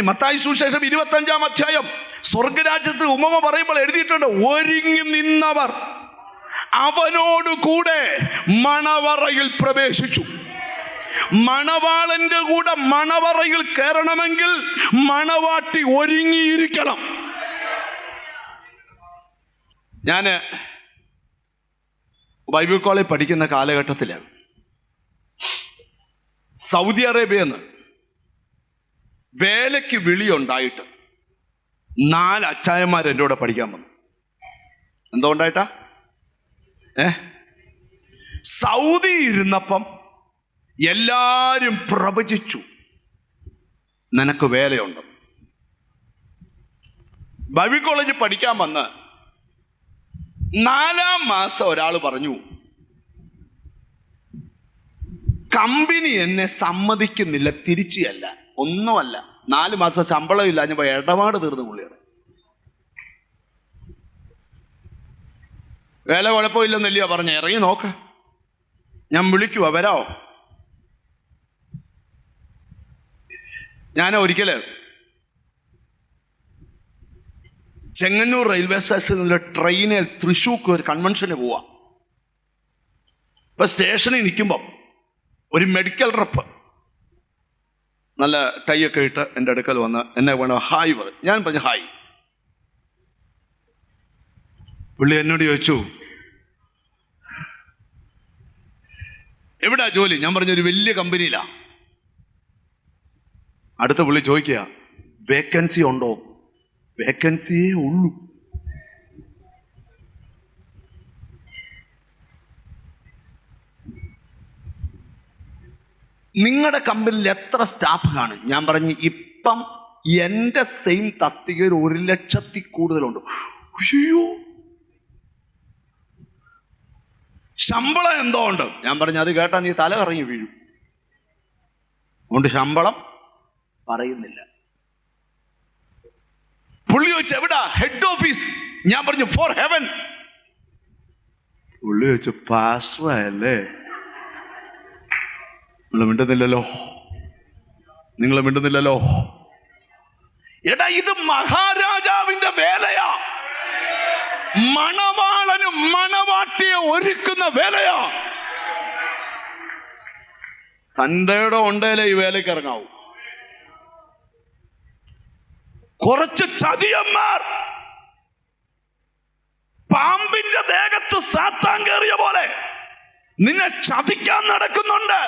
മത്തായി സുവിശേഷം 25-ാം അധ്യായം സ്വർഗരാജ്യത്ത് ഉപമ പറയുമ്പോൾ എഴുതിയിട്ടുണ്ട്, ഒരുങ്ങി നിന്നവർ അവനോടുകൂടെ മണവറയിൽ പ്രവേശിച്ചു. മണവാളന്റെ കൂടെ മണവറയിൽ കയറണമെങ്കിൽ മണവാട്ടി ഒരുങ്ങിയിരിക്കണം. ഞാൻ ബൈബിൾ കോളേജിൽ പഠിക്കുന്ന കാലഘട്ടത്തിലാണ് സൗദി അറേബ്യയിൽ നിന്ന് വേലയ്ക്ക് വിളിയുണ്ടായിട്ട് 4 അച്ചായന്മാർ എൻ്റെ കൂടെ പഠിക്കാൻ വന്നു. എന്തുകൊണ്ടായിട്ടാ? സൗദി ഇരുന്നപ്പം എല്ലാരും പ്രവചിച്ചു നിനക്ക് വേലയുണ്ട്. ബൈബിൾ കോളേജിൽ പഠിക്കാൻ വന്ന് 4-ാം മാസം ഒരാൾ പറഞ്ഞു, കമ്പനി എന്നെ സമ്മതിക്കുന്നില്ല, തിരിച്ചല്ല, ഒന്നുമല്ല, 4 മാസം ശമ്പളം ഇല്ല, ഞാൻ ഇടപാട് തീർന്നു പുള്ളിയുടെ. വേല കുഴപ്പമില്ലെന്നല്ലയോ പറഞ്ഞ, ഇറങ്ങി നോക്ക്, ഞാൻ വിളിക്കുവാ, വരാവോ? ഞാൻ ഒരിക്കല് ചെങ്ങന്നൂർ റെയിൽവേ സ്റ്റേഷനിൽ ട്രെയിനിൽ തൃശ്ശൂർക്ക് ഒരു കൺവെൻഷന് പോവാ. ഇപ്പൊ സ്റ്റേഷനിൽ നിൽക്കുമ്പം ഒരു മെഡിക്കൽ റെപ്പ് നല്ല ടൈയൊക്കെ ഇട്ട് എൻ്റെ അടുക്കൽ വന്ന് എന്നെ വേണം ഹായ് പറ. ഞാൻ പറഞ്ഞു ഹായ്. പുള്ളി എന്നോട് ചോദിച്ചു, എവിടാ ജോലി? ഞാൻ പറഞ്ഞു ഒരു വലിയ കമ്പനിയിലാ. അടുത്ത പുള്ളി ചോദിക്കുക, വേക്കൻസി ഉണ്ടോ? വേക്കൻസിയേ ഉള്ളൂ. നിങ്ങളുടെ കമ്പനിയിൽ എത്ര സ്റ്റാഫ് കാണും? ഞാൻ പറഞ്ഞു ഇപ്പം എൻ്റെ സെയിം തസ്തികയിൽ 1,00,000 കൂടുതലുണ്ട്. അയ്യോ, ശമ്പളം എന്തോ ഉണ്ട്? ഞാൻ പറഞ്ഞു അത് കേട്ടാ നീ തല കറങ്ങി വീഴും, അതുകൊണ്ട് ശമ്പളം പറയുന്നില്ല. പുള്ളി ചോദിച്ചു എവിടാ? Head office. ഞാൻ പറഞ്ഞു ഫോർ ഹെവൻ. പുള്ളി പുള്ളി വെച്ച് പാസ്റ്ററായല്ലേ? നിങ്ങൾ മിണ്ടുന്നില്ലല്ലോ. എടാ, ഇത് മഹാരാജാവിന്റെ വേലയാ. മണവാളനും മണവാട്ടിയെ ഒരുക്കുന്ന വേലയാ. തൻ്റെ ഉണ്ടേലേ ഈ വേലയ്ക്ക് ഇറങ്ങാവൂ. കുറച്ച് ചതിയന്മാർ പാമ്പിന്റെ ദേഹത്ത് സാത്താൻ കയറിയ പോലെ നിന്നെ ചതിക്കാൻ നടക്കുന്നുണ്ട്.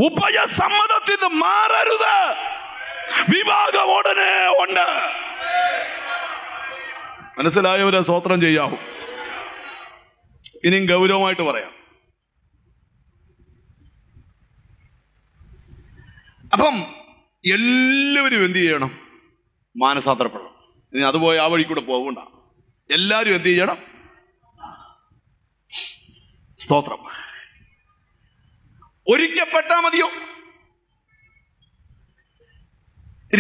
ഉഭയസമ്മതത്തിൽ നിന്ന് മാറരുത്. വിവാഹം ഉടനെ ഉണ്ട്. മനസ്സിലായവരെ സ്തോത്രം ചെയ്യാവൂ. ഇനിയും ഗൗരവമായിട്ട് പറയാം. അപ്പം എല്ലാവരും എന്ത് ചെയ്യണം? മാനസാന്തരപ്പെടണം. ഇനി അതുപോയി ആ വഴി കൂടെ പോകണ്ട. എല്ലാവരും എന്ത് ചെയ്യണം? സ്തോത്രം. ഒരിക്കപ്പെട്ടാ മതിയോ?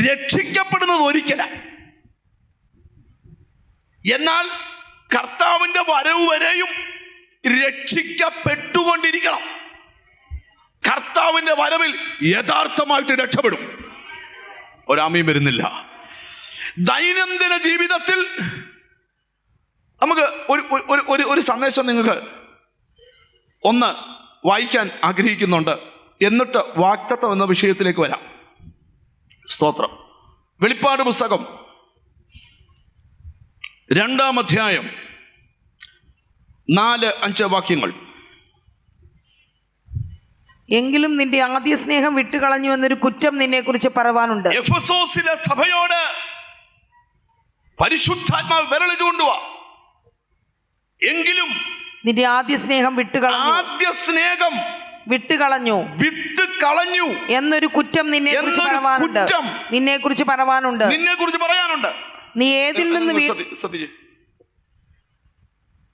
രക്ഷിക്കപ്പെടുന്നത് ഒരിക്കല. എന്നാൽ കർത്താവിന്റെ വരവ് വരെയും രക്ഷിക്കപ്പെട്ടുകൊണ്ടിരിക്കണം. കർത്താവിന്റെ വരവിൽ യഥാർത്ഥമായിട്ട് രക്ഷപ്പെടും. ഒരാമയും വരുന്നില്ല. ദൈനംദിന ജീവിതത്തിൽ നമുക്ക് ഒരു സന്ദേശം നിങ്ങൾക്ക് ഒന്ന് വായിക്കാൻ ആഗ്രഹിക്കുന്നുണ്ട്. എന്നിട്ട് വാഗ്ദത്തം എന്ന വിഷയത്തിലേക്ക് വരാം. സ്തോത്രം. വെളിപ്പാട് പുസ്തകം 2-ാം അധ്യായം 4-5 വാക്യങ്ങൾ. എങ്കിലും നിന്റെ ആദ്യ സ്നേഹം വിട്ടുകളഞ്ഞു എന്നൊരു കുറ്റം നിന്നെ കുറിച്ച് പറവാനുണ്ട്. എഫെസോസിലെ സഭയോട് പരിശുദ്ധാത്മാവ് വിരൽ ചൂണ്ടുവാ. എങ്കിലും നിന്റെ ആദ്യ സ്നേഹം വിട്ടുകളഞ്ഞു എന്നൊരു കുറ്റം നിന്നെ കുറിച്ച് പറയാനുണ്ട്. നീ ഏതിൽ നിന്ന്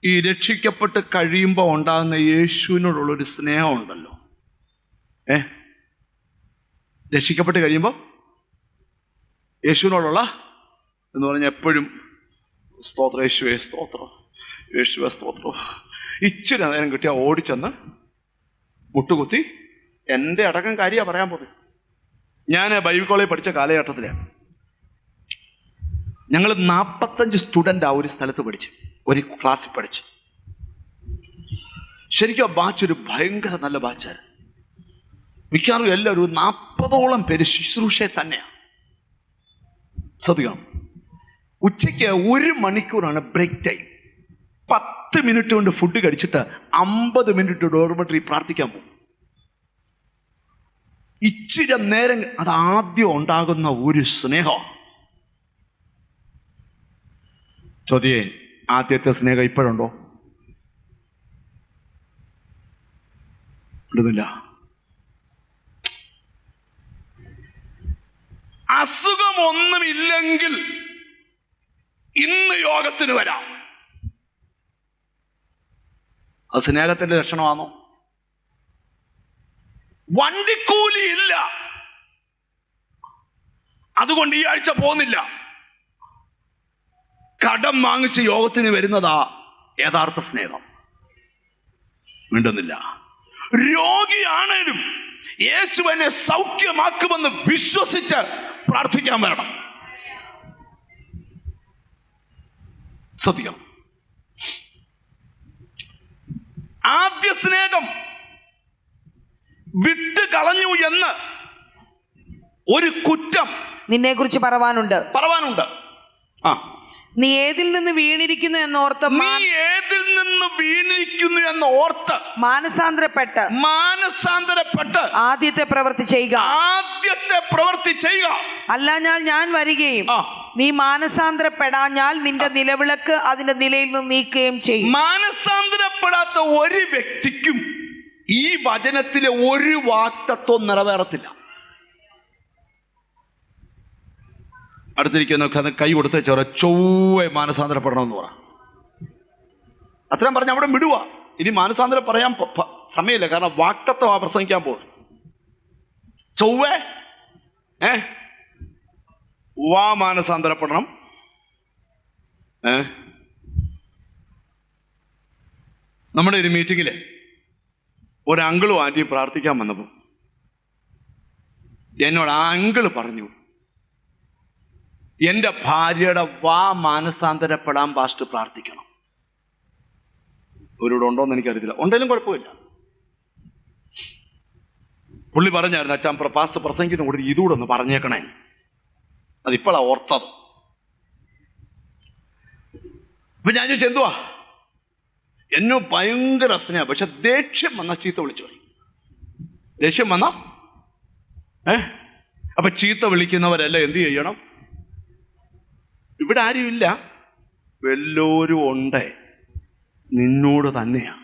ഈ രക്ഷിക്കപ്പെട്ട് കഴിയുമ്പോൾ ഉണ്ടാകുന്ന യേശുവിനോടുള്ളൊരു സ്നേഹമുണ്ടല്ലോ. രക്ഷിക്കപ്പെട്ട് കഴിയുമ്പോൾ യേശുവിനോടുള്ള എന്ന് പറഞ്ഞാൽ എപ്പോഴും സ്തോത്ര, യേശുവേ സ്തോത്രം, യേശുവേ സ്തോത്രം. ഇച്ചിരി നേരം കിട്ടിയാൽ ഓടിച്ചെന്ന് മുട്ടുകുത്തി എൻ്റെ അടക്കം കാര്യമാണ് പറയാൻ പോകുന്നത്. ഞാൻ ബൈബിൾ കോളേജിൽ പഠിച്ച കാലഘട്ടത്തിലാണ്. ഞങ്ങൾ 45 സ്റ്റുഡൻ്റ് ഒരു സ്ഥലത്ത് പഠിച്ചു, ഒരു ക്ലാസ്സിൽ പഠിച്ചു. ശരിക്കും ആ ബാച്ച് ഒരു ഭയങ്കര നല്ല ബാച്ചായിരുന്നു. മിക്കവാറും എല്ലാവരും 40ഓളം പേര് ശുശ്രൂഷയെ തന്നെയാണ്. ശ്രദ്ധിക്കണം. ഉച്ചയ്ക്ക് 1 മണിക്കൂറാണ് ബ്രേക്ക് ടൈം. 10 മിനിറ്റ് കൊണ്ട് ഫുഡ് കഴിച്ചിട്ട് 50 മിനിറ്റ് ഡോർമെട്രി പ്രാർത്ഥിക്കാൻ പോകും. ഇച്ചിരി നേരം അത് ആദ്യം ഉണ്ടാകുന്ന ഒരു സ്നേഹം. ചോദ്യേ, ആദ്യത്തെ സ്നേഹം ഇപ്പോഴുണ്ടോ? ഇടുന്നില്ല. അസുഖമൊന്നുമില്ലെങ്കിൽ ഇന്ന് യോഗത്തിന് വരാം. അത് സ്നേഹത്തിന്റെ ലക്ഷണമാണോ? വണ്ടിക്കൂലി ഇല്ല, അതുകൊണ്ട് ഈ ആഴ്ച പോകുന്നില്ല. കടം വാങ്ങിച്ച് യോഗത്തിന് വരുന്നതാ യഥാർത്ഥ സ്നേഹം. മിണ്ടുന്നില്ല. രോഗിയാണേലും യേശു എന്നെ സൗഖ്യമാക്കുമെന്ന് വിശ്വസിച്ച് പ്രാർത്ഥിക്കാൻ വരണം. സത്യം. ആദ്യ സ്നേഹം വിട്ട് കളഞ്ഞു എന്ന് ഒരു കുറ്റം നിന്നെ കുറിച്ച് പറവാനുണ്ട്. നീ ഏതിൽ നിന്ന് വീണിരിക്കുന്നു എന്നോർത്ത് മാനസാന്തരപ്പെട്ട് ആദ്യത്തെ പ്രവൃത്തി ചെയ്യുക. അല്ലാഞ്ഞാൽ ഞാൻ വരികയും നീ മാനസാന്തരപ്പെടാഞ്ഞാൽ നിന്റെ നിലവിളക്ക് അതിന്റെ നിലയിൽ നിന്ന് നീക്കുകയും ചെയ്യും. മാനസാന്തരപ്പെടാത്ത ഒരു വ്യക്തിക്കും ഈ വചനത്തിലെ ഒരു വാക്തത്വം നിറവേറത്തില്ല. അടുത്തിരിക്കുന്ന കൈ കൊടുത്ത ചോറ ചൊവ്വെ മാനസാന്തരപ്പെടണമെന്ന് പറ. അത്രയും പറഞ്ഞ് അവിടെ വിടുക. ഇനി മാനസാന്തരം പറയാൻ സമയമില്ല, കാരണം വാക്തത്വം പ്രസംഗിക്കാൻ പോകും. ചൊവ്വേ വാ മാനസാന്തരപ്പെടണം. നമ്മുടെ ഒരു മീറ്റിങ്ങിൽ ഒരു അങ്കിളും ആൻറ്റിയും പ്രാർത്ഥിക്കാൻ വന്നപ്പോൾ എന്നോട് ആ അങ്കിള് പറഞ്ഞു, എൻ്റെ ഭാര്യയുടെ മാനസാന്തരപ്പെടാൻ പാസ്റ്റർ പ്രാർത്ഥിക്കണം. ഇവരോട് ഉണ്ടോയെന്ന് എനിക്കറിയത്തില്ല, ഉണ്ടെങ്കിലും കുഴപ്പമില്ല. പുള്ളി പറഞ്ഞായിരുന്നു, അച്ഛാ പാസ്റ്റർ പ്രസംഗിക്കുന്ന കൂടി ഇതുകൂടെ ഒന്ന് പറഞ്ഞേക്കണേ. അതിപ്പോഴാണ് ഓർത്തത്. അപ്പൊ ഞാൻ ചോദിച്ചു, എന്തുവാ? എന്നോ ഭയങ്കര സ്നേഹം, പക്ഷെ ദേഷ്യം വന്ന ചീത്ത വിളിച്ചു പറയും. ദേഷ്യം വന്ന അപ്പൊ ചീത്ത വിളിക്കുന്നവരല്ല എന്ത് ചെയ്യണം? ഇവിടെ ആരുമില്ല, വല്ലവരും ഉണ്ട്, നിന്നോട് തന്നെയാണ്.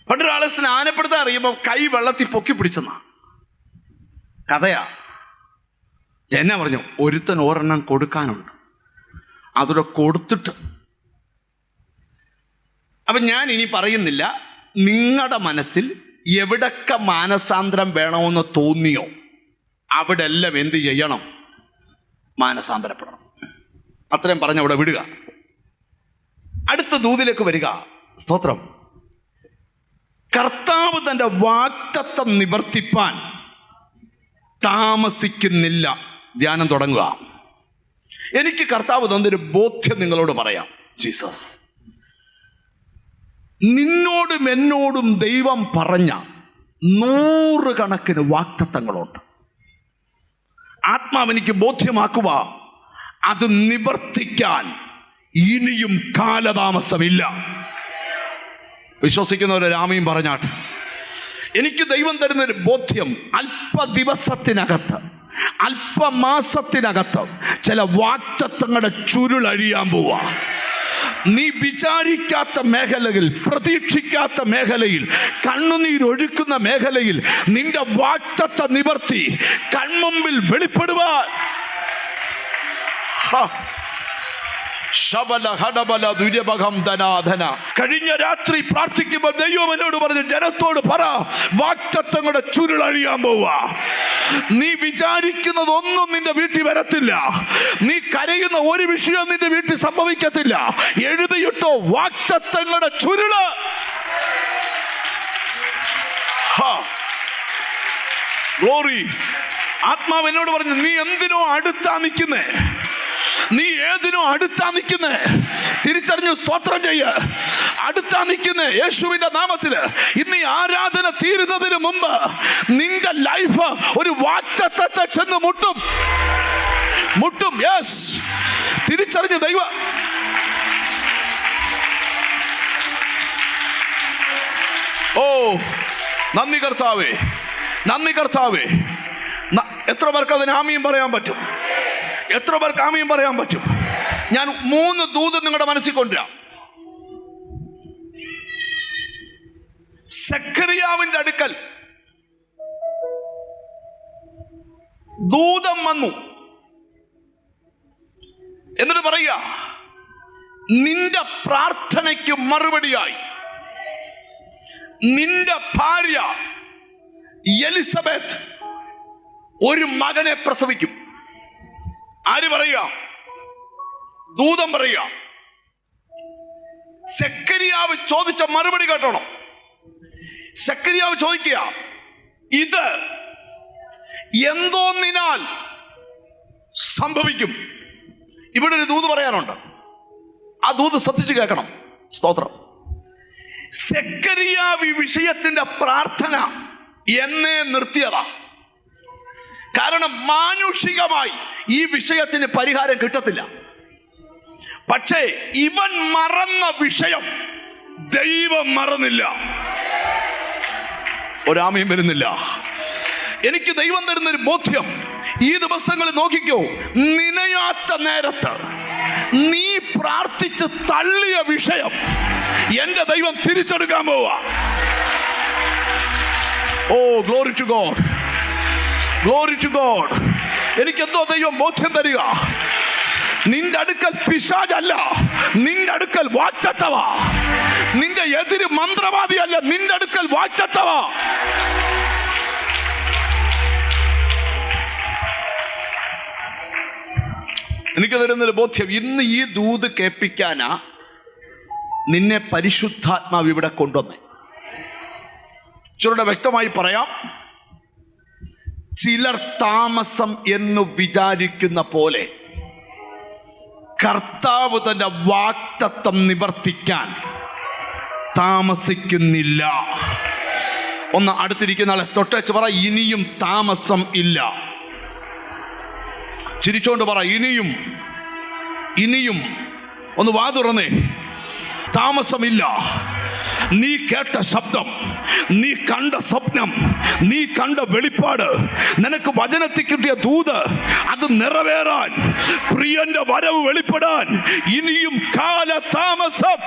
പണ്ടൊരാളെ സ്നാനപ്പെടുത്താൻ അറിയുമ്പോൾ കൈ വെള്ളത്തിൽ പൊക്കി പിടിച്ചെന്നാ കഥയാ. എന്നെ പറഞ്ഞു, ഒരുത്തൻ ഒരെണ്ണം കൊടുക്കാനുണ്ട്, അതോടെ കൊടുത്തിട്ട്. അപ്പൊ ഞാൻ ഇനി പറയുന്നില്ല, നിങ്ങളുടെ മനസ്സിൽ എവിടൊക്കെ മാനസാന്തരം വേണമെന്ന് തോന്നിയോ അവിടെ എല്ലാം എന്ത് ചെയ്യണം? മാനസാന്തരപ്പെടണം. അത്രയും പറഞ്ഞ അവിടെ വിടുക. അടുത്ത ദൂതിലേക്ക് വരിക. സ്തോത്രം. കർത്താവ് തൻ്റെ വാഗ്ദത്തം നിവർത്തിപ്പാൻ താമസിക്കുന്നില്ല. ധ്യാനം തുടങ്ങുക. എനിക്ക് കർത്താവ് തന്നൊരു ബോധ്യം നിങ്ങളോട് പറയാം. ജീസസ് നിന്നോടും എന്നോടും ദൈവം പറഞ്ഞ 100 കണക്കിന് വാഗ്ദത്തങ്ങളുണ്ട്. ആത്മാവെനിക്ക് ബോധ്യമാക്കുക, അത് നിവർത്തിക്കാൻ ഇനിയും കാലതാമസമില്ല. വിശ്വസിക്കുന്നവരൊരു ആമയും പറഞ്ഞാട്ട്. എനിക്ക് ദൈവം തരുന്നൊരു ബോധ്യം, അല്പദിവസത്തിനകത്ത്, അല്പമാസത്തിനകത്ത് ചില വാഗ്ദത്തങ്ങളുടെ ചുരുളഴിയാൻ പോവാ. നീ വിചാരിക്കാത്ത മേഖലയിൽ, പ്രതീക്ഷിക്കാത്ത മേഖലയിൽ, കണ്ണുനീരൊഴുക്കുന്ന മേഖലയിൽ നിന്റെ വാഗ്ദത്ത നിവർത്തി കൺമുമ്പിൽ വെളിപ്പെടുവാൻ കഴിഞ്ഞ രാത്രി പ്രാർത്ഥിക്കുമ്പോൾ ദൈവം എന്നോട് പറഞ്ഞു, ജനത്തോട് പറ, വാഗ്ദത്തങ്ങളുടെ ചുരുളഴിയാൻ പോവാ. നീ വിചാരിക്കുന്നതൊന്നും നിന്റെ വീട്ടിൽ വരത്തില്ല. നീ കരയുന്ന ഒരു വിഷയം നിന്റെ വീട്ടിൽ സംഭവിക്കത്തില്ല. എഴുതിയിട്ടോ വാഗ്ദത്തങ്ങളുടെ ചുരുള്. ഗ്ലോറി. ആത്മാവ് എന്നോട് പറഞ്ഞു, നീ എന്തിനോ അടുത്താ നിൽക്കുന്നേ, നീ ഏതിനോ അടുത്താ നിൽക്കുന്നേ. തിരിച്ചറിഞ്ഞു സ്തോത്രം ചെയ്യ. അടുത്താ നിൽക്കുന്നേ യേശുവിന്റെ നാമത്തില്. ഇന്ന് ഈ ആരാധന തീരുന്നതിന് മുമ്പ് നിന്റെ ലൈഫ് ഒരു വാഗ്ദത്തത്തെ ചെന്ന് മുട്ടും. യെസ്, തിരിച്ചറിഞ്ഞു ദൈവ. ഓ നന്ദി കർത്താവേ, നന്ദി കർത്താവേ. എത്ര പേർക്ക് അതിന് ആമീൻ പറയാൻ പറ്റും? എത്ര പേർക്ക് ആമീൻ പറയാൻ പറ്റും? ഞാൻ 3 ദൂത് നിങ്ങളുടെ മനസ്സിൽ കൊണ്ടുവരാം. സെഖരിയാവിന്റെ അടുക്കൽ ദൂതം വന്നു. എന്നിട്ട് പറയുക, നിന്റെ പ്രാർത്ഥനയ്ക്ക് മറുപടിയായി നിന്റെ ഭാര്യ എലിസബത്ത് ഒരു മകനെ പ്രസവിക്കും. ആര് പറയുക? ദൂതം പറയുക. സെഖരിയാവ് ചോദിച്ച മറുപടി കേട്ടോണം. സെഖരിയാവ് ചോദിക്കുക, ഇത് എന്തോന്നിനാൽ സംഭവിക്കും? ഇവിടെ ഒരു ദൂത് പറയാനുണ്ട്. ആ ദൂത് ശ്രദ്ധിച്ചു കേൾക്കണം. സ്തോത്രം. സെഖരിയാവ് ഈ വിഷയത്തിന്റെ പ്രാർത്ഥന എന്നേ നിർത്തിയതാ. കാരണം മാനുഷികമായി ഈ വിഷയത്തിന് പരിഹാരം കിട്ടത്തില്ല. പക്ഷേ ഇവൻ മറന്ന വിഷയം ദൈവം മറന്നില്ല. ഒരാമയും വരുന്നില്ല. എനിക്ക് ദൈവം തരുന്നൊരു ബോധ്യം, ഈ ദിവസങ്ങളിൽ നോക്കിക്കോ, നിനയാത്ത നേരത്ത് നീ പ്രാർത്ഥിച്ച് തള്ളിയ വിഷയം എന്റെ ദൈവം തിരിച്ചെടുക്കാൻ പോവാ. Oh glory to God, glory to God. എനിക്കെന്തോ ദൈവം ബോധ്യം തരിക, നിന്റെ അടുക്കൽ പിശാചല്ല, നിന്റെ അടുക്കൽ വാഗ്ദത്തമാ. നിന്റെ എതിര് മന്ത്രവാദിയല്ല, നിന്റെ അടുക്കൽ വാഗ്ദത്തമാ. എനിക്ക് തരുന്നൊരു ബോധ്യം, ഇന്ന് ഈ ദൂത് കേൾപ്പിക്കാനാ നിന്നെ പരിശുദ്ധാത്മാവ് ഇവിടെ കൊണ്ടുവന്നേ. ഇച്ചിരൂടെ വ്യക്തമായി പറയാം. ചിലർ താമസം എന്ന് വിചാരിക്കുന്ന പോലെ കർത്താവ് തന്റെ വാഗ്ദത്തം നിവർത്തിക്കാൻ താമസിക്കുന്നില്ല. ഒന്ന് അടുത്തിരിക്കുന്ന ആളെ തൊട്ടേച്ച് പറ, ഇനിയും താമസം ഇല്ല. ചിരിച്ചോണ്ട് പറ, ഇനിയും ഇനിയും. ഒന്ന് വാ തുറന്നേ. താമസമില്ല. നീ കേട്ട ശബ്ദം, നീ കണ്ട സ്വപ്നം, നീ കണ്ട വെളിപ്പാട്, നിനക്ക് വചനത്തിൽ കിട്ടിയ ദൂത്, അത് നിറവേറാൻ, പ്രിയന്റെ വരവ് വെളിപ്പെടാൻ ഇനിയും കാലതാമസം.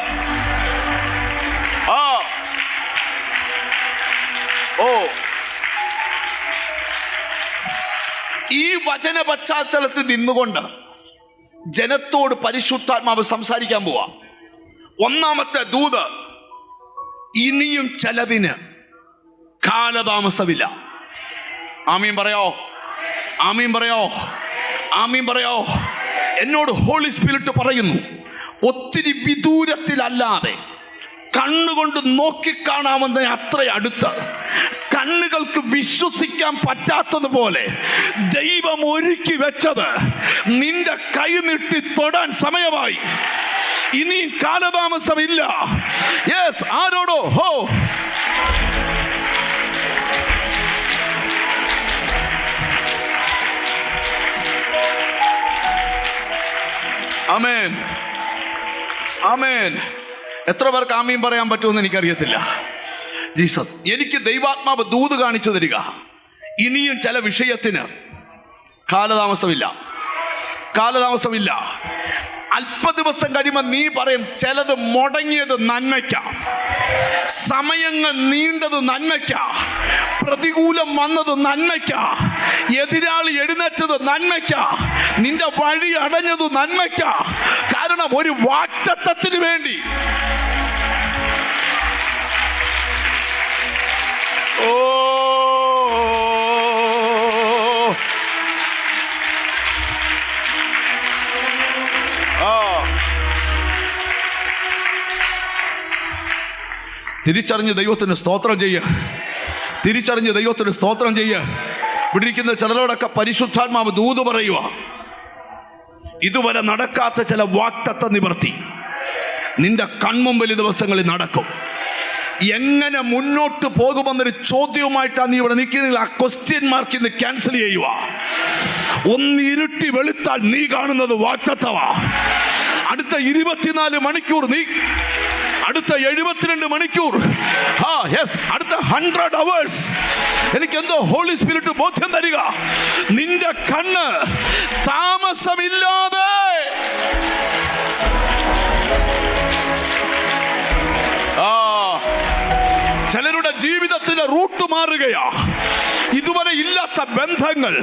ഈ വചന പശ്ചാത്തലത്തിൽ നിന്നുകൊണ്ട് ജനത്തോട് പരിശുദ്ധാത്മാവ് സംസാരിക്കാൻ പോവാ. ഒന്നാമത്തെ ദൂത്, ഇനിയും ചിലതിന് കാലതാമസമില്ല. ആമീൻ പറയോ? ആമീൻ പറയോ? ആമീൻ പറയോ? എന്നോട് ഹോളി സ്പിരിറ്റ് പറയുന്നു, ഒത്തിരി വിദൂരത്തിലല്ലാതെ കണ്ണുകൊണ്ട് നോക്കിക്കാണാമെന്ന അത്ര അടുത്ത്, കണ്ണുകൾക്ക് വിശ്വസിക്കാൻ പറ്റാത്തതുപോലെ ദൈവം ഒരുക്കി വെച്ചത് നിന്റെ കൈ നീട്ടി തൊടാൻ സമയമായി. ഇനി കാലതാമസമില്ല. യെസ്, ആരോടോ? ഹോ, ആമേൻ, ആമേൻ. എത്ര പേർക്ക് ആമീൻ പറയാൻ പറ്റുമെന്ന് എനിക്കറിയത്തില്ല. ജീസസ്, എനിക്ക് ദൈവാത്മാവ് ദൂത് കാണിച്ചു തരിക. ഇനിയും ചില വിഷയത്തിന് കാലതാമസമില്ല, കാലതാമസമില്ല. അല്പ ദിവസം കഴിയുമ്പോൾ നീ പറയും, ചിലത് മുടങ്ങിയത് നന്മയ്ക്കാ, സമയങ്ങൾ നീണ്ടത് നന്മയ്ക്കാ, പ്രതികൂലം വന്നത് നന്മയ്ക്കാ, എതിരാളി എഴുന്നേറ്റത് നന്മയ്ക്കാ, നിന്റെ വഴി അടഞ്ഞത് നന്മയ്ക്കാ. കാരണം ഒരു വാഗ്ദത്തത്തിന് വേണ്ടി. ഓ, തിരിച്ചറിഞ്ഞ് ദൈവത്തിന് സ്തോത്രം ചെയ്യുക. തിരിച്ചറിഞ്ഞ് ദൈവത്തിന് സ്തോത്രം ചെയ്യുക. ഇവിടെ ഇരിക്കുന്ന ചിലരോടൊക്കെ പരിശുദ്ധാത്മാവ് ദൂത് പറയുക. ഇതുവരെ നടക്കാത്ത ചില വാഗ്ദത്ത നിവർത്തി നിന്റെ കൺമുമ്പിൽ ദിവസങ്ങളിൽ നടക്കും. എങ്ങനെ മുന്നോട്ട് പോകുമെന്നൊരു ചോദ്യവുമായിട്ടാണ് നീ ഇവിടെ നിൽക്കുന്നില്ല. ആ ക്വസ്റ്റ്യൻ മാർക്ക് ഇന്ന് ക്യാൻസൽ ചെയ്യുക. ഒന്ന് ഇരുട്ടി വെളുത്താൽ നീ കാണുന്നത് വാഗ്ദത്തമാ. അടുത്ത 24 മണിക്കൂർ നീ, അടുത്ത 72 മണിക്കൂർ, അടുത്ത 100 hours എനിക്കെന്തോ ഹോളി സ്പിരിറ്റ് ബോധ്യം തരിക. നിന്റെ കണ്ണ് താമസമില്ലാതെ ചിലരുടെ ജീവിതത്തിന്റെ റൂട്ട് മാറുകയാ. ഇതുവരെ ഇല്ലാത്ത ബന്ധങ്ങൾ,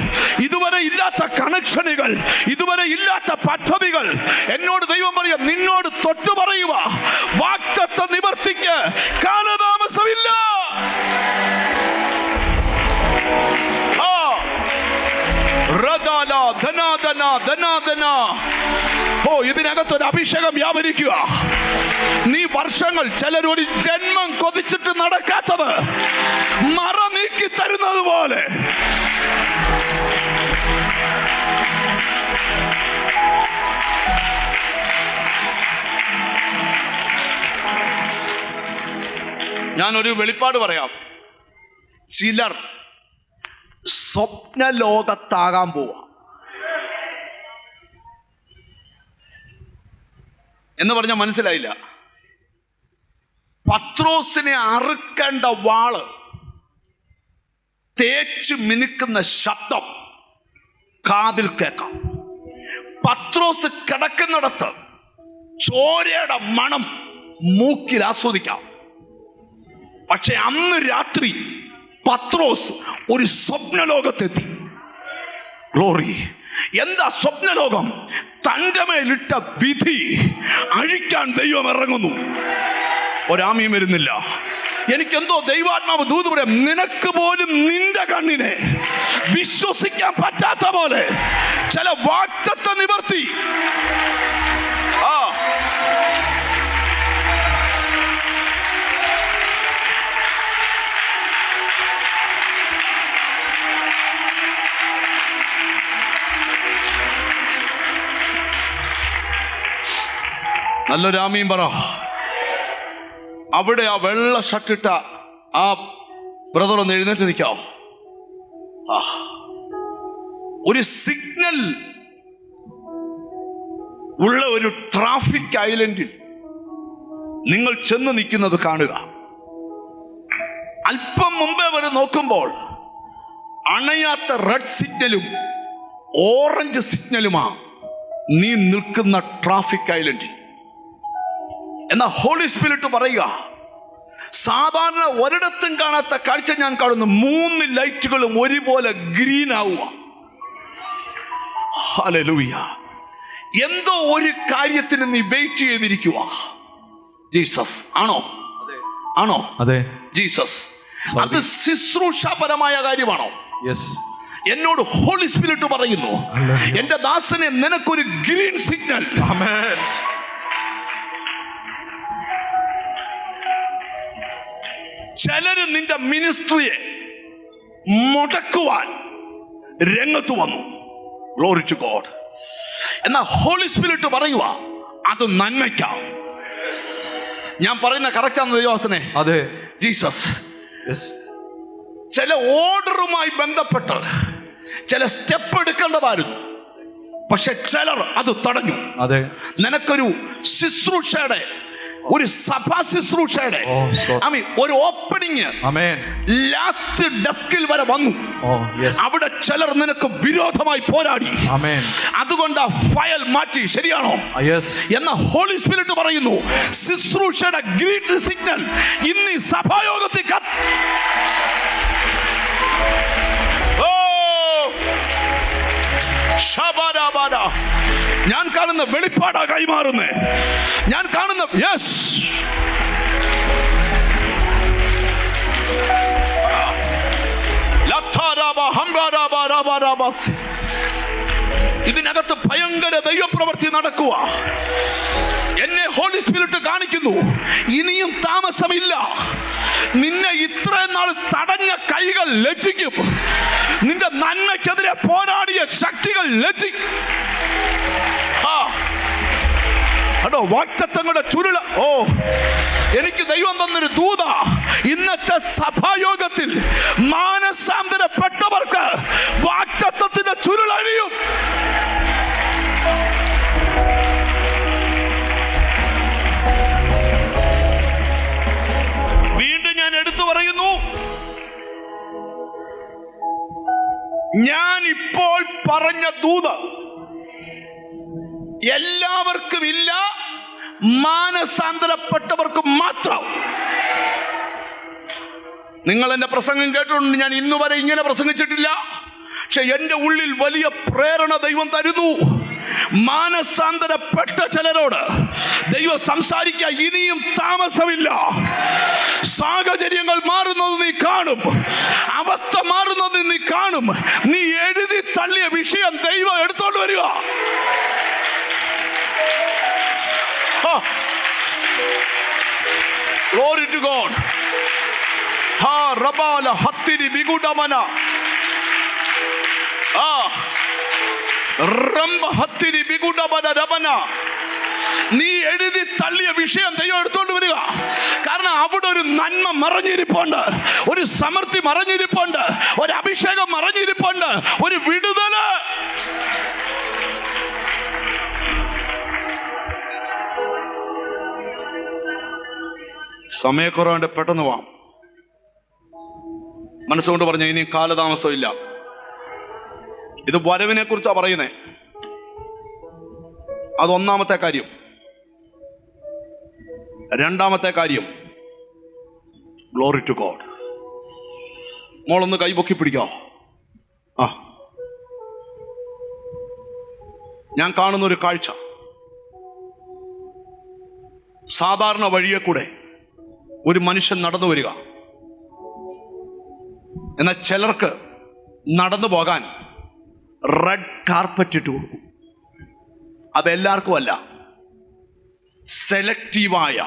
ഇതുവരെ ഇല്ലാത്ത കണക്ഷനുകൾ, ഇതുവരെ ഇല്ലാത്ത പദ്ധതികൾ. എന്നോട് ദൈവം പറയുക, നിന്നോട് തൊട്ടു പറയുക, വാഗ്ദത്ത നിവർത്തിക്ക് കാലതാമസമില്ല. ഇതിനകത്തൊരു അഭിഷേകം വ്യാപരിക്കുക. നീ വർഷങ്ങൾ, ചിലരൊരു ജന്മം കൊതിച്ചിട്ട് നടക്കാത്തത് മറ നീക്കി തരുന്നത് പോലെ. ഞാനൊരു വെളിപ്പാട് പറയാം. ചിലർ സ്വപ്നലോകത്താകാൻ പോവാ എന്ന് പറഞ്ഞാൽ മനസ്സിലായില്ല. പത്രോസിനെ അറുക്കേണ്ട വാള് തേച്ച് മിനുക്കുന്ന ശബ്ദം കാതിൽ കേൾക്കാം. പത്രോസ് കിടക്കുന്നിടത്ത് ചോരയുടെ മണം മൂക്കിൽ ആസ്വദിക്കാം. പക്ഷെ അന്ന് രാത്രി പത്രോസ് ഒരു സ്വപ്നലോകത്തെത്തി. ഗ്ലോറി. എന്താ സ്വപ്നലോകം? തൻ്റെ മേലിട്ട വിധി അഴിക്കാൻ ദൈവം ഇറങ്ങുന്നു. ഒരാമയും വരുന്നില്ല. എനിക്കെന്തോ ദൈവാത്മാവ് ദൂത് പറയാം, നിനക്ക് പോലും നിന്റെ കണ്ണിനെ വിശ്വസിക്കാൻ പറ്റാത്ത പോലെ ചില വാഗ്ദത്ത നിവർത്തി. നല്ലൊരു ആമീൻ പറ. അവിടെ ആ വെള്ള ഷർട്ടിട്ട ആ ബ്രദർ ഒന്ന് എഴുന്നേറ്റ് നിൽക്കാവോ? ഒരു സിഗ്നൽ ഉള്ള ഒരു ട്രാഫിക് ഐലൻഡിൽ നിങ്ങൾ ചെന്ന് നിൽക്കുന്നത് കാണുക. അല്പം മുമ്പേ വരെ നോക്കുമ്പോൾ അണയാത്ത റെഡ് സിഗ്നലും ഓറഞ്ച് സിഗ്നലുമാ നീ നിൽക്കുന്ന ട്രാഫിക് ഐലൻഡിൽ. എന്നാൽ ഹോളി സ്പിരിറ്റ് പറയുക, സാധാരണ ഒരിടത്തും കാണാത്ത കാഴ്ച ഞാൻ കാണുന്നു. 3 ലൈറ്റുകളും ഒരുപോലെ ഗ്രീൻ ആവുക. ഹല്ലേലൂയ. എന്തോ ഒരു കാര്യത്തിന് നീ വെയിറ്റ് ചെയ്തിരിക്കുക. ജീസസ് ആണോ? ആണോ? അതെ. ജീസസ്. അത് ശുശ്രൂഷാപരമായ കാര്യമാണോ? യെസ്. എന്നോട് ഹോളി സ്പിരിറ്റ് പറയുന്നു, എന്റെ ദാസനെ, നിനക്കൊരു ഗ്രീൻ സിഗ്നൽ. ആമേൻ. ചിലര് നിന്റെ മിനിസ്ട്രിയെ മുടക്കുവാൻ രംഗത്ത് വന്നു. Glory to God. എന്നാൽ ഹോളി സ്പിരിറ്റ് പറയുക, അത് നന്മയ്ക്കാം. ഞാൻ പറയുന്ന കറക്റ്റാണ് ദൈവദാസനെ? അതെ. ജീസസ്. യെസ്. ചില ഓർഡറുമായി ബന്ധപ്പെട്ട് ചില സ്റ്റെപ്പ് എടുക്കേണ്ടതായിരുന്നു, പക്ഷെ ചിലർ അത് തടഞ്ഞു. അതെ. നിനക്കൊരു ശുശ്രൂഷയുടെ, ഒരു സഭാ ശുശ്രൂഷയുടെ ഒരു ഓപ്പണിങ് ലാസ്റ്റ് ഡെസ്കിൽ വരെ വന്നു. അവിടെ ചിലർ നിനക്ക് വിരോധമായി പോരാടി. അതുകൊണ്ട് ആ ഫയൽ മാറ്റി. ശരിയാണോ? എന്ന ഹോളി സ്പിരിറ്റ് പറയുന്നു, ശുശ്രൂഷയുടെ ഗ്രീൻ സിഗ്നൽ ഇന്ന് ഈ സഭായോഗത്തിൽ ഞാൻ കാണുന്ന വെളിപ്പാടാ കൈമാറുന്നേ. ഞാൻ കാണുന്ന യെസ്, ഇതിനകത്ത് ഭയങ്കര ദൈവപ്രവൃത്തി നടക്കുക. എന്നെ ഹോളി സ്പിരിറ്റ് കാണിക്കുന്നു, ഇനിയും താമസമില്ല. നിന്നെ ഇത്രയും നാൾ തടഞ്ഞ കൈകൾ ലജ്ജിക്കും. നിന്റെ നന്മയ്ക്കെതിരെ പോരാടിയ ശക്തികൾ ലജ്ജിക്കും. വാഗ്ദത്തങ്ങളുടെ ചുരുള. എനിക്ക് ദൈവം തന്നൊരു ദൂത. ഇന്നത്തെ സഭായോഗത്തിൽ മാനസാന്തരപ്പെട്ടവർക്ക് വാഗ്ദത്തത്തിന്റെ ചുരുളഴിയും. വീണ്ടും ഞാൻ എടുത്തു പറയുന്നു, ഞാൻ ഇപ്പോൾ പറഞ്ഞ ദൂത എല്ലാവർക്കും ഇല്ല, മാനസാന്തരപ്പെട്ടവർക്ക് മാത്രം. നിങ്ങൾ എന്റെ പ്രസംഗം കേട്ടിട്ടുണ്ട്. ഞാൻ ഇന്നു വരെ ഇങ്ങനെ പ്രസംഗിച്ചിട്ടില്ല. പക്ഷെ എന്റെ ഉള്ളിൽ വലിയ പ്രേരണ ദൈവം തരുന്നു. മാനസാന്തരപ്പെട്ട ചിലരോട് ദൈവം സംസാരിക്കുക. ഇനിയും താമസമില്ല. സാഹചര്യങ്ങൾ മാറുന്നത് നീ കാണും, അവസ്ഥ മാറുന്നത് നീ കാണും. നീ എഴുതി തള്ളിയ വിഷയം ദൈവം എടുത്തോണ്ട് വരിക. Glory to God. Ha rabala hattiri bigudamana. Ramba hattiri bigudamana rabana. നീ എഴുതി തള്ളിയ വിഷയം ദൈവം എടുത്തോണ്ട് വരിക. കാരണം അവിടെ ഒരു നന്മ മറഞ്ഞിരിപ്പുണ്ട്, ഒരു സമൃദ്ധി മറഞ്ഞിരിപ്പുണ്ട്, ഒരു അഭിഷേകം മറഞ്ഞിരിപ്പുണ്ട്, ഒരു വിടുതല്. സമയക്കുറവുണ്ട്, പെട്ടെന്ന് പോവാം. മനസ്സുകൊണ്ട് പറഞ്ഞ ഇനി കാലതാമസമില്ല. ഇത് വരവിനെ കുറിച്ചാണ് പറയുന്നേ. അതൊന്നാമത്തെ കാര്യം. രണ്ടാമത്തെ കാര്യം, ഗ്ലോറി ടു ഗോഡ്. മോളൊന്ന് കൈപൊക്കി പിടിക്കാവോ? ഞാൻ കാണുന്ന ഒരു കാഴ്ച, സാധാരണ വഴിയെ കൂടെ ഒരു മനുഷ്യൻ നടന്നു വരിക. എന്നാൽ ചിലർക്ക് നടന്നു പോകാൻ റെഡ് കാർപ്പറ്റ് ഇട്ട് കൊടുക്കും. അതെല്ലാവർക്കും അല്ല, സെലക്റ്റീവായ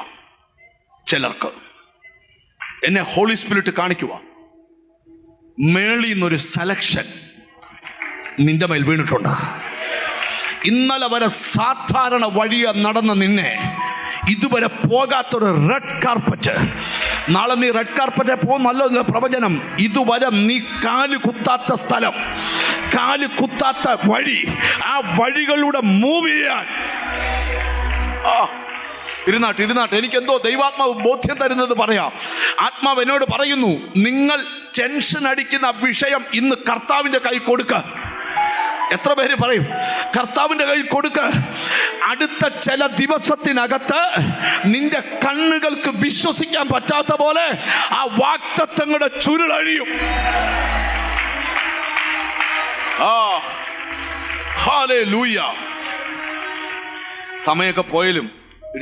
ചിലർക്ക്. എന്നെ ഹോളി സ്പിരിറ്റ് കാണിക്കുക, മേളിൽ നിന്നൊരു സെലക്ഷൻ നിന്റെ മേൽ വീണിട്ടുണ്ട്. ഇന്നലെ വരെ സാധാരണ വഴിയെ നടന്ന നിന്നെ ഇതുവരെ പോകാത്തൊരു റെഡ് കാർപ്പറ്റ്, നാളെ നീ റെഡ് കാർപ്പറ്റ് പോകുന്നല്ലോ പ്രവചനം. ഇതുവരെ നീ കാല് കുത്താത്ത സ്ഥലം, കാല് കുത്താത്ത വഴി, ആ വഴികളിലൂടെ മൂവ് ചെയ്യാൻ ഇരുന്നാട്ട് എനിക്കെന്തോ ദൈവാത്മാവ് ബോധ്യം തരുന്നത് പറയാം. ആത്മാവ് എന്നോട് പറയുന്നു, നിങ്ങൾ ടെൻഷൻ അടിക്കുന്ന വിഷയം ഇന്ന് കർത്താവിൻ്റെ കൈ കൊടുക്ക. എത്ര പേര് പറയും കർത്താവിൻ്റെ കയ്യിൽ കൊടുക്ക? അടുത്ത ചില ദിവസത്തിനകത്ത് നിന്റെ കണ്ണുകൾക്ക് വിശ്വസിക്കാൻ പറ്റാത്ത പോലെ ആ വാഗ്ദത്തങ്ങളുടെ ചുരുളഴിയും. ഹല്ലേലൂയ. സമയമൊക്കെ പോയാലും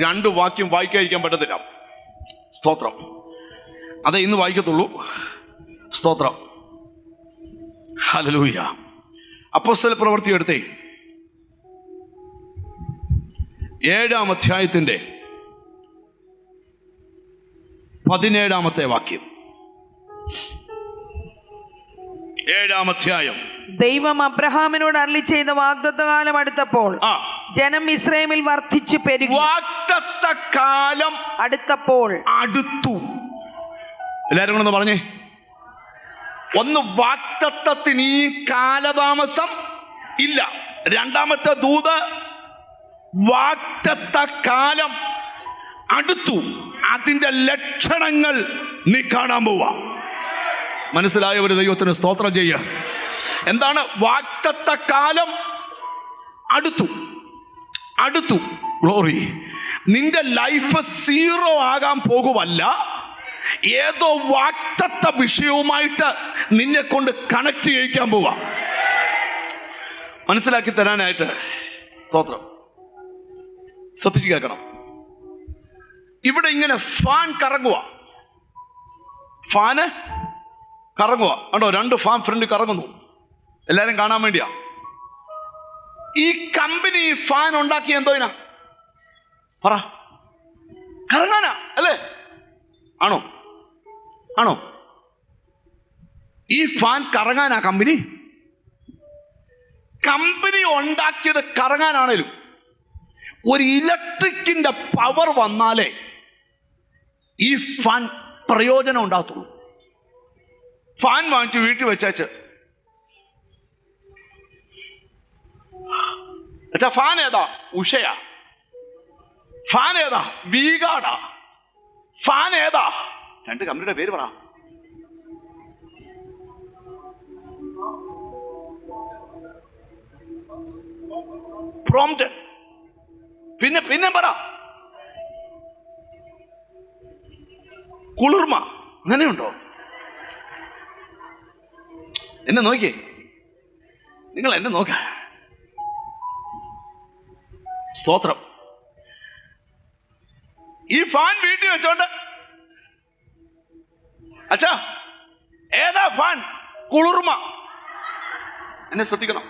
2 വാക്യം വായിക്കാതിരിക്കാൻ പറ്റത്തില്ല. സ്തോത്രം. അതേ ഇന്ന് വായിക്കത്തുള്ളൂ. സ്തോത്രം. ഹല്ലേലൂയ. അപ്പോസ്തല പ്രവൃത്തി എടുത്തേ 7-ാം അധ്യായത്തിന്റെ 17-ാമത്തെ വാക്യം. 7-ാം അധ്യായം. ദൈവം അബ്രഹാമിനോട് അരുളി ചെയ്ത വാഗ്ദത്തകാലം അടുത്തപ്പോൾ ജനം മിസ്രയീമിൽ വർദ്ധിച്ചു പെരുകി. വാഗ്ദത്തകാലം അടുത്തപ്പോൾ അടുത്തു. എല്ലാവരും കൂടെ പറഞ്ഞേ. ഒന്ന്, വാഗ്ദത്തത്തിന് ഈ കാലതാമസം ഇല്ല. രണ്ടാമത്തെ ദൂത്, വാഗ്ദത്തകാലം അടുത്തു, അതിന്റെ ലക്ഷണങ്ങൾ നീ കാണാൻ പോവാ. മനസ്സിലായ ഒരു ദൈവത്തിന് സ്തോത്രം ചെയ്യുക. എന്താണ് വാഗ്ദത്തകാലം? അടുത്തു. ഗ്ലോറി. നിന്റെ ലൈഫ് 0 ആകാൻ പോകുമല്ല, ഏതോ വാഗ്ദത്ത വിഷയവുമായിട്ട് നിന്നെ കൊണ്ട് കണക്ട് ചെയ്യിക്കാൻ പോവാ. മനസ്സിലാക്കി തരാനായിട്ട് സ്തോത്രം. ശ്രദ്ധിച്ച് കേൾക്കണം. ഇവിടെ ഇങ്ങനെ ഫാൻ കറങ്ങുക. കണ്ടോ? 2 ഫാൻ ഫ്രണ്ട് കറങ്ങുന്നു. എല്ലാരും കാണാൻ വേണ്ടിയാ. ഈ കമ്പനി ഫാൻ ഉണ്ടാക്കി എന്തോയിനാ? പറ. കറങ്ങാനാ അല്ലേ? ആണോ? ഈ ഫാൻ കറങ്ങാനാ കമ്പനി ഉണ്ടാക്കിയത്? കറങ്ങാനാണേലും ഒരു ഇലക്ട്രിക്കിന്റെ പവർ വന്നാലേ ഈ ഫാൻ പ്രയോജനം ഉണ്ടാകത്തുള്ളൂ. ഫാൻ വാങ്ങിച്ച് വീട്ടിൽ വെച്ചാച്ച് അച്ഛാ, ഫാൻ ഏതാ? ഉഷയാ? ഫാൻ ഏതാ? വീഗാർഡാ? ഫാൻ ഏതാ? 2 കമ്പനിയുടെ പേര് പറ. പ്രോംപ്റ്റൺ. പിന്നെ പറ. കുളിർമ. അങ്ങനെയുണ്ടോ? എന്നെ നോക്കിയേ, നിങ്ങൾ എന്നെ നോക്ക. സ്തോത്രം. ഈ ഫാൻ വീട്ടിൽ വെച്ചോണ്ട് അച്ഛാ ഏതാ ഫാൻ? കുളിർമ. എന്നെ ശ്രദ്ധിക്കണം.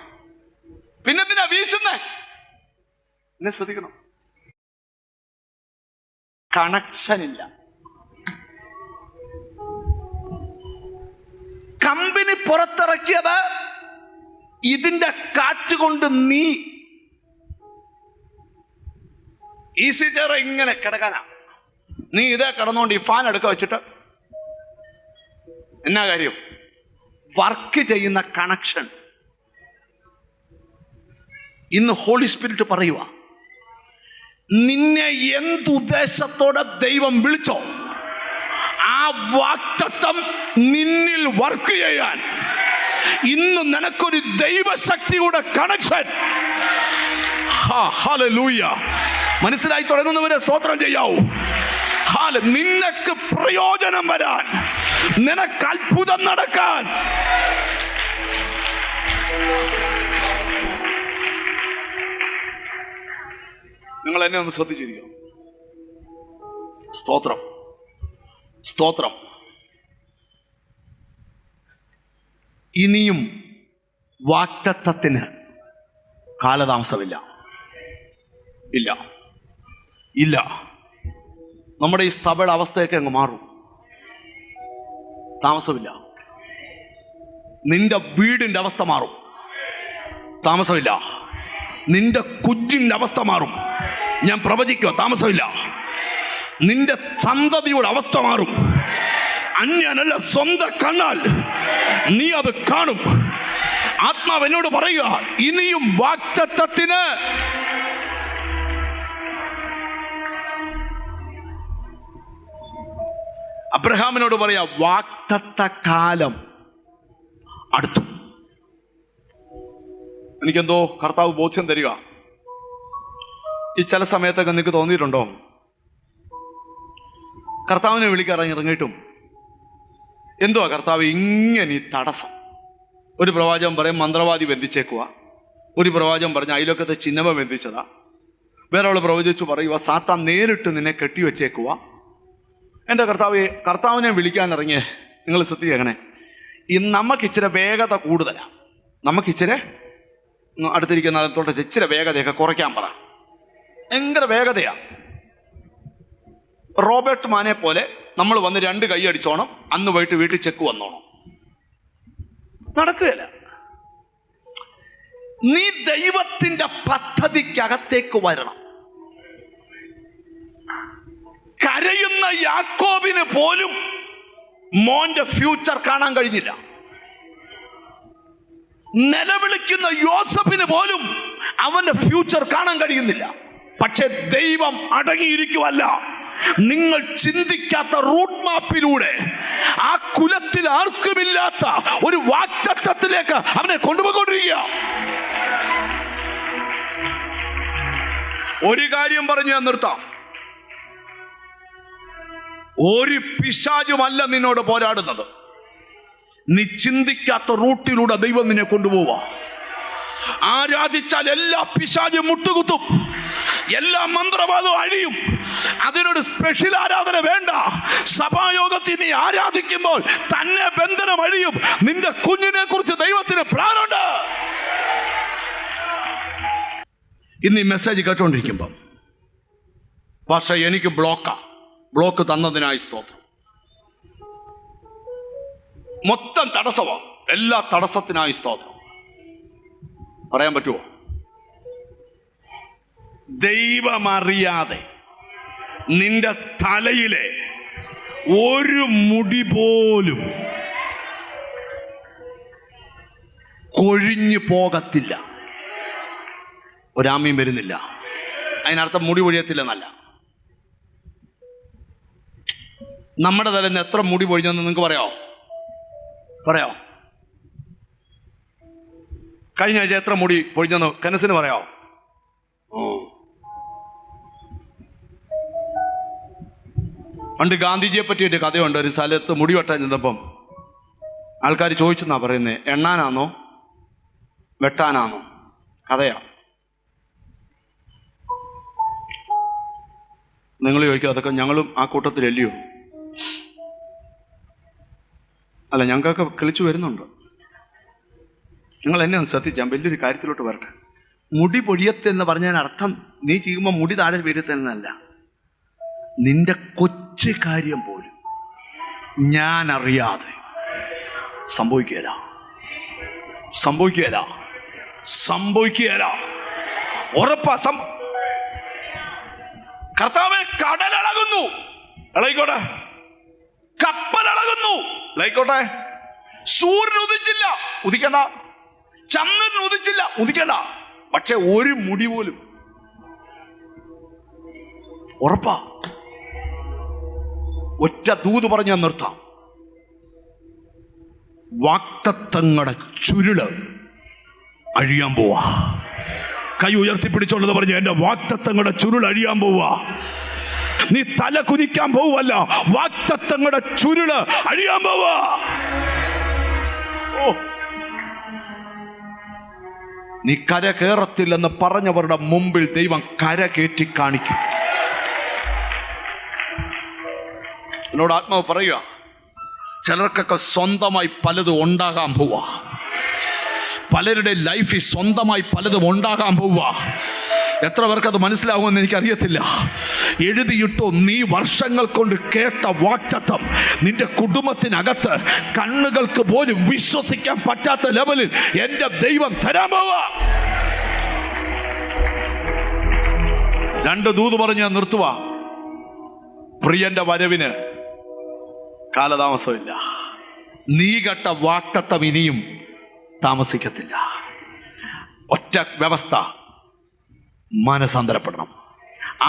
പിന്നെ വീശുന്നേ, എന്നെ ശ്രദ്ധിക്കണം. കണക്ഷൻ ഇല്ല. കമ്പനി പുറത്തിറക്കിയത് ഇതിന്റെ കാറ്റുകൊണ്ട് നീ ഈസി ചെയർ ഇങ്ങനെ കിടക്കാനാ. നീ ഇതേ കിടന്നുകൊണ്ട് ഈ ഫാൻ എടുക്ക വെച്ചിട്ട് എന്നാ കാര്യം? വർക്ക് ചെയ്യുന്ന കണക്ഷൻ. ഇന്ന് ഹോളി സ്പിരിറ്റ് പറയുക, നിന്നെ എന്തുദ്ദേശത്തോടെ ദൈവം വിളിച്ചോ ആ വാഗ്ദത്തം നിന്നിൽ വർക്ക് ചെയ്യാൻ ഇന്ന് നിനക്കൊരു ദൈവശക്തിയുടെ കണക്ഷൻ. ഹല്ലേലൂയ. മനസ്സിലായി തുടങ്ങുന്നവരെ സ്തോത്രം ചെയ്യാവൂ. നിനക്ക് പ്രയോജനം വരാൻ, നിനക്ക് അത്ഭുതം നടക്കാൻ നിങ്ങൾ എന്നെ ഒന്ന് ശ്രദ്ധിച്ചിരിക്കണം. സ്തോത്രം. ഇനിയും വാഗ്ദത്തത്തിന് കാലതാമസമില്ല. ഇല്ല. നമ്മുടെ ഈ സഭയുടെ അവസ്ഥയൊക്കെ അങ്ങ് മാറും. താമസമില്ല. നിന്റെ വീടിന്റെ അവസ്ഥ മാറും. താമസമില്ല. നിന്റെ കുഞ്ഞിൻ്റെ അവസ്ഥ മാറും. ഞാൻ പ്രവചിക്കുക, താമസമില്ല. നിന്റെ സന്തതിയുടെ അവസ്ഥ മാറും. അന്യനല്ല, സ്വന്തം കണ്ണാൽ നീ അത് കാണും. ആത്മാവ് എന്നോട് പറയുക, ഇനിയും വാഗ്ദത്തത്തിന് അബ്രഹാമിനോട് പറയാ, വാഗ്ദത്ത കാലം അടുത്തു. എനിക്കെന്തോ കർത്താവ് ബോധ്യം തരിക. ഈ ചില സമയത്തൊക്കെ നിങ്ങൾക്ക് തോന്നിയിട്ടുണ്ടോ, കർത്താവിനെ വിളിക്കാറിറങ്ങിയിട്ടും എന്തുവാ കർത്താവ് ഇങ്ങനെ ഈ തടസ്സം? ഒരു പ്രവാചകൻ പറയും മന്ത്രവാദി ബന്ധിച്ചേക്കുക, ഒരു പ്രവാചകൻ പറഞ്ഞ അയലൊക്കത്തെ ചിഹ്നമ ബന്ധിച്ചതാ, വേറെ പ്രവചിച്ചു പറയുക സാത്താൻ നേരിട്ട് നിന്നെ കെട്ടിവെച്ചേക്കുക. എൻ്റെ കർത്താവിനെ വിളിക്കാനിറങ്ങിയേ, നിങ്ങൾ ശ്രദ്ധിക്കണേ, ഇന്ന് നമുക്കിച്ചിരി വേഗത കൂടുതലാണ്. നമുക്കിച്ചിരി അടുത്തിരിക്കുന്ന തൊട്ട് ഇച്ചിരി വേഗതയൊക്കെ കുറയ്ക്കാൻ പറ. ഭയങ്കര വേഗതയാണ്. റോബർട്ട് മാനെ പോലെ നമ്മൾ വന്ന് 2 കൈ അടിച്ചോണം, അന്ന് പോയിട്ട് വീട്ടിൽ ചെക്ക് വന്നോണം. നടക്കുകയില്ല. നീ ദൈവത്തിന്റെ പദ്ധതിക്കകത്തേക്ക് വരണം. കരയുന്ന യാക്കോബിന് പോലും മോന്റെ ഫ്യൂച്ചർ കാണാൻ കഴിഞ്ഞില്ല. നിലവിളിക്കുന്ന യോസഫിന് പോലും അവന്റെ ഫ്യൂച്ചർ കാണാൻ കഴിയുന്നില്ല. പക്ഷെ ദൈവം അടങ്ങിയിരിക്കുവല്ല. നിങ്ങൾ ചിന്തിക്കാത്ത റൂട്ട് മാപ്പിലൂടെ ആ കുലത്തിൽ ആർക്കുമില്ലാത്ത ഒരു വാഗ്ദത്തത്തിലേക്ക് അവനെ കൊണ്ടുപോയിക്കൊണ്ടിരിക്കുക. ഒരു കാര്യം പറഞ്ഞു ഞാൻ നിർത്താം. ഒരു പിശാചുമല്ല നിന്നോട് പോരാടുന്നത്. നീ ചിന്തിക്കാത്ത റൂട്ടിലൂടെ ദൈവം നിന്നെ കൊണ്ടുപോവാ. ആരാധിച്ചാൽ എല്ലാ പിശാചും മുട്ടുകുത്തും, എല്ലാ മന്ത്രവാദവും അഴിയും. അതിനൊരു സ്പെഷ്യൽ ആരാധന വേണ്ട. സഭായോഗത്തിൽ നീ ആരാധിക്കുമ്പോൾ തന്നെ ബന്ധനം അഴിയും. നിന്റെ കുഞ്ഞിനെ കുറിച്ച് ദൈവത്തിന് പ്ലാനുണ്ട്. ഇന്ന് ഈ മെസ്സേജ് കേട്ടോണ്ടിരിക്കുമ്പം പക്ഷേ എനിക്ക് ബ്ലോക്ക് തന്നതിനായി സ്തോത്രം. മൊത്തം തടസ്സമാണ്. എല്ലാ തടസ്സത്തിനായി സ്തോത്രം. പറയാൻ പറ്റുമോ? ദൈവമറിയാതെ നിന്റെ തലയിലെ ഒരു മുടി പോലും കൊഴിഞ്ഞു പോകത്തില്ല. ഒരാമയും വരുന്നില്ല. അതിനർത്ഥം മുടി പൊഴിയത്തില്ലെന്നല്ല. നമ്മുടെ തലയിൽ നിന്ന് എത്ര മുടി പൊഴിഞ്ഞെന്ന് നിങ്ങൾക്ക് പറയാമോ? കഴിഞ്ഞ ആഴ്ച എത്ര മുടി പൊഴിഞ്ഞെന്ന് കനസിന് പറയാമോ? പണ്ട് ഗാന്ധിജിയെ പറ്റിയൊരു കഥയുണ്ട്. ഒരു സ്ഥലത്ത് മുടി വെട്ടാൻ ചെന്നപ്പം ആൾക്കാർ ചോദിച്ചെന്നാ പറയുന്നത്, എണ്ണാനാണോ വെട്ടാനാണോ? കഥയാ. നിങ്ങൾ ചോദിക്കുക, അതൊക്കെ ഞങ്ങളും ആ കൂട്ടത്തിലല്ലയോ? അല്ല, ഞങ്ങൾക്കൊക്കെ കിളിച്ചു വരുന്നുണ്ട്. നിങ്ങൾ എന്നെ ഒന്ന് ശ്രദ്ധിച്ചാൽ വലിയൊരു കാര്യത്തിലോട്ട് വരട്ടെ. മുടി പൊഴിയത്തെന്ന് പറഞ്ഞാൽ അർത്ഥം നീ ചെയ്യുമ്പോൾ മുടി താഴെ വീഴത്തെന്നല്ല. നിന്റെ കൊച്ചു കാര്യം പോലും ഞാൻ അറിയാതെ സംഭവിക്കുകയില്ല. ഉറപ്പാ. കർത്താവേ, കടലളകുന്നു, ഇളയിക്കോട്ടെ. കപ്പലളകുന്നു, ഇളയിക്കോട്ടെ. സൂര്യൻ ഉദിച്ചില്ല, ഉദിക്കണ്ട. ചന്ദ്രൻ ഉദിച്ചില്ല, ഉദിക്കണ്ട. പക്ഷെ ഒരു മുടി പോലും ഉറപ്പാ. ഒറ്റ ദൂത് പറഞ്ഞ് ഞാൻ നിർത്താം. വാഗ്ദത്തങ്ങളുടെ ചുരുള് അഴിയാൻ പോവാ. കൈ ഉയർത്തിപ്പിടിച്ചോളത് പറഞ്ഞ്, എന്റെ വാഗ്ദത്തങ്ങളുടെ ചുരുൾ അഴിയാൻ പോവാ. നീ തല കുനിക്കാൻ പോവല്ല, വാഗ്ദത്തങ്ങളുടെ ചുരുള് അഴിയാൻ പോവാ. നീ കര കയറത്തില്ലെന്ന് പറഞ്ഞവരുടെ മുമ്പിൽ ദൈവം കര കയറ്റി കാണിക്കും. എന്നോട് ആത്മാവ് പറയുക, ചിലർക്കൊക്കെ സ്വന്തമായി പലതും ഉണ്ടാകാൻ പോവാ. പലരുടെ ലൈഫിൽ സ്വന്തമായി പലതും ഉണ്ടാകാൻ പോവുക. എത്ര പേർക്കത് മനസ്സിലാവുമെന്ന് എനിക്കറിയത്തില്ല. എഴുതിയിട്ടോ, നീ വർഷങ്ങൾ കൊണ്ട് കേട്ട വാഗ്ദത്തം നിന്റെ കുടുംബത്തിനകത്ത് കണ്ണുകൾക്ക് പോലും വിശ്വസിക്കാൻ പറ്റാത്ത ലെവലിൽ എൻ്റെ ദൈവം തരാൻ പോവാ. 2 ദൂത് പറഞ്ഞ് ഞാൻ നിർത്തുക. പ്രിയന്റെ വരവിന് കാലതാമസമില്ല. നീ കേട്ട വാക്തത്വം ഇനിയും താമസിക്കത്തില്ല. ഒറ്റ വ്യവസ്ഥ, മാനസാന്തരപ്പെടണം.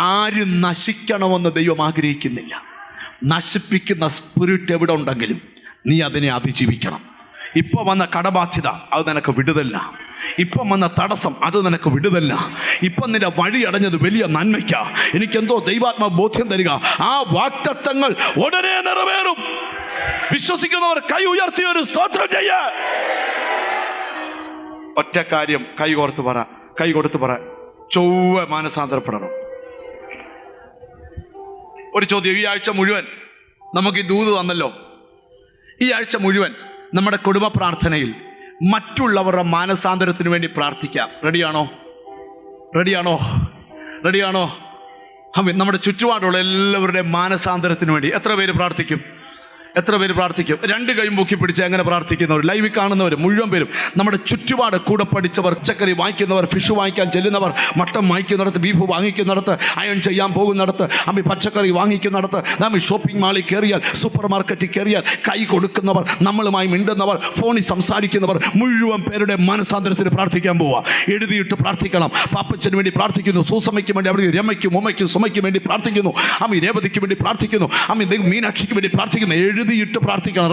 ആരും നശിക്കണമെന്ന് ദൈവം ആഗ്രഹിക്കുന്നില്ല. നശിപ്പിക്കുന്ന സ്പിരിറ്റ് എവിടെ ഉണ്ടെങ്കിലും നീ അതിനെ അതിജീവിക്കണം. ഇപ്പം വന്ന കടബാധ്യത അത് നിനക്ക് വിടുതല്ല. ഇപ്പം വന്ന തടസ്സം അത് നിനക്ക് വിടുതല്ല. ഇപ്പം നിന്റെ വഴി അടഞ്ഞത് വലിയ നന്മയ്ക്ക. എനിക്കെന്തോ ദൈവാത്മ ബോധ്യം തരിക, ആ വാക്തത്വങ്ങൾ ഉടനെ നിറവേറും. വിശ്വസിക്കുന്നവർ കൈ ഉയർത്തി ഒരു സ്തോത്രം ചെയ്യ. ഒറ്റ കാര്യം കൈ കൊടുത്ത് പറ, ചൊവ്വ മാനസാന്തരപ്പെടണം. ഒരു ചോദ്യം, ഈ ആഴ്ച മുഴുവൻ നമുക്ക് ഈ ദൂത് തന്നല്ലോ. ഈ ആഴ്ച മുഴുവൻ നമ്മുടെ കുടുംബ പ്രാർത്ഥനയിൽ മറ്റുള്ളവരുടെ മാനസാന്തരത്തിന് വേണ്ടി പ്രാർത്ഥിക്കാം. റെഡിയാണോ? നമ്മുടെ ചുറ്റുപാടുള്ള എല്ലാവരുടെയും മാനസാന്തരത്തിന് വേണ്ടി എത്ര പേര് പ്രാർത്ഥിക്കും? 2 കൈയും പൊക്കി പിടിച്ച് എങ്ങനെ പ്രാർത്ഥിക്കുന്നവർ, ലൈവിൽ കാണുന്നവർ മുഴുവൻ പേരും, നമ്മുടെ ചുറ്റുപാട് കൂടെ പഠിച്ചവർ, പച്ചക്കറി വാങ്ങിക്കുന്നവർ, ഫിഷ് വാങ്ങിക്കാൻ ചെല്ലുന്നവർ, മട്ടൻ വാങ്ങിക്കുന്നിടത്ത്, ബീഫ് വാങ്ങിക്കുന്നിടത്ത്, അയൺ ചെയ്യാൻ പോകുന്നിടത്ത്, പച്ചക്കറി വാങ്ങിക്കുന്നിടത്ത്, നമ്മൾ ഷോപ്പിംഗ് മാളിൽ കയറിയാൽ, സൂപ്പർ മാർക്കറ്റിൽ കയറിയാൽ, കൈ കൊടുക്കുന്നവർ, നമ്മളുമായി മിണ്ടുന്നവർ, ഫോണിൽ സംസാരിക്കുന്നവർ, മുഴുവൻ പേരുടെ മനസാന്തരത്തിന് പ്രാർത്ഥിക്കാൻ പോവുക. എഴുതിയിട്ട് പ്രാർത്ഥിക്കണം. പാപ്പച്ചന് വേണ്ടി പ്രാർത്ഥിക്കുന്നു, സൂസമ്മയ്ക്ക് വേണ്ടി, അവിടെ രമയ്ക്കും ഉമ്മയ്ക്കും സുമയ്ക്കും വേണ്ടി പ്രാർത്ഥിക്കുന്നു, രേവതിക്ക് വേണ്ടി പ്രാർത്ഥിക്കുന്നു, മീനാക്ഷിക്ക് വേണ്ടി പ്രാർത്ഥിക്കുന്നു. എഴുതിയിട്ട് പ്രാർത്ഥിക്കണം.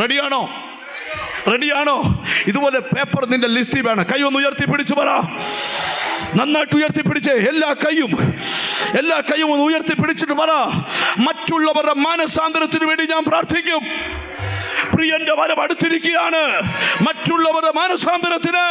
റെഡിയാണോ? ഇതുപോലെ പേപ്പർ നിന്റെ ലിസ്റ്റിൽ വേണം. കൈ ഒന്ന് ഉയർത്തി പിടിച്ച് പറ, നന്നായിട്ട് ഉയർത്തി പിടിച്ച്, എല്ലാ കൈയും ഒന്ന് ഉയർത്തി പിടിച്ചിട്ട് പറ, മറ്റുള്ളവരുടെ മാനസാന്തരത്തിന് വേണ്ടി ഞാൻ പ്രാർത്ഥിക്കും. പ്രിയന്റെ വരവ് അടുത്തിരിക്കുകയാണ്. മറ്റുള്ളവരുടെ മാനസാന്തരത്തിന്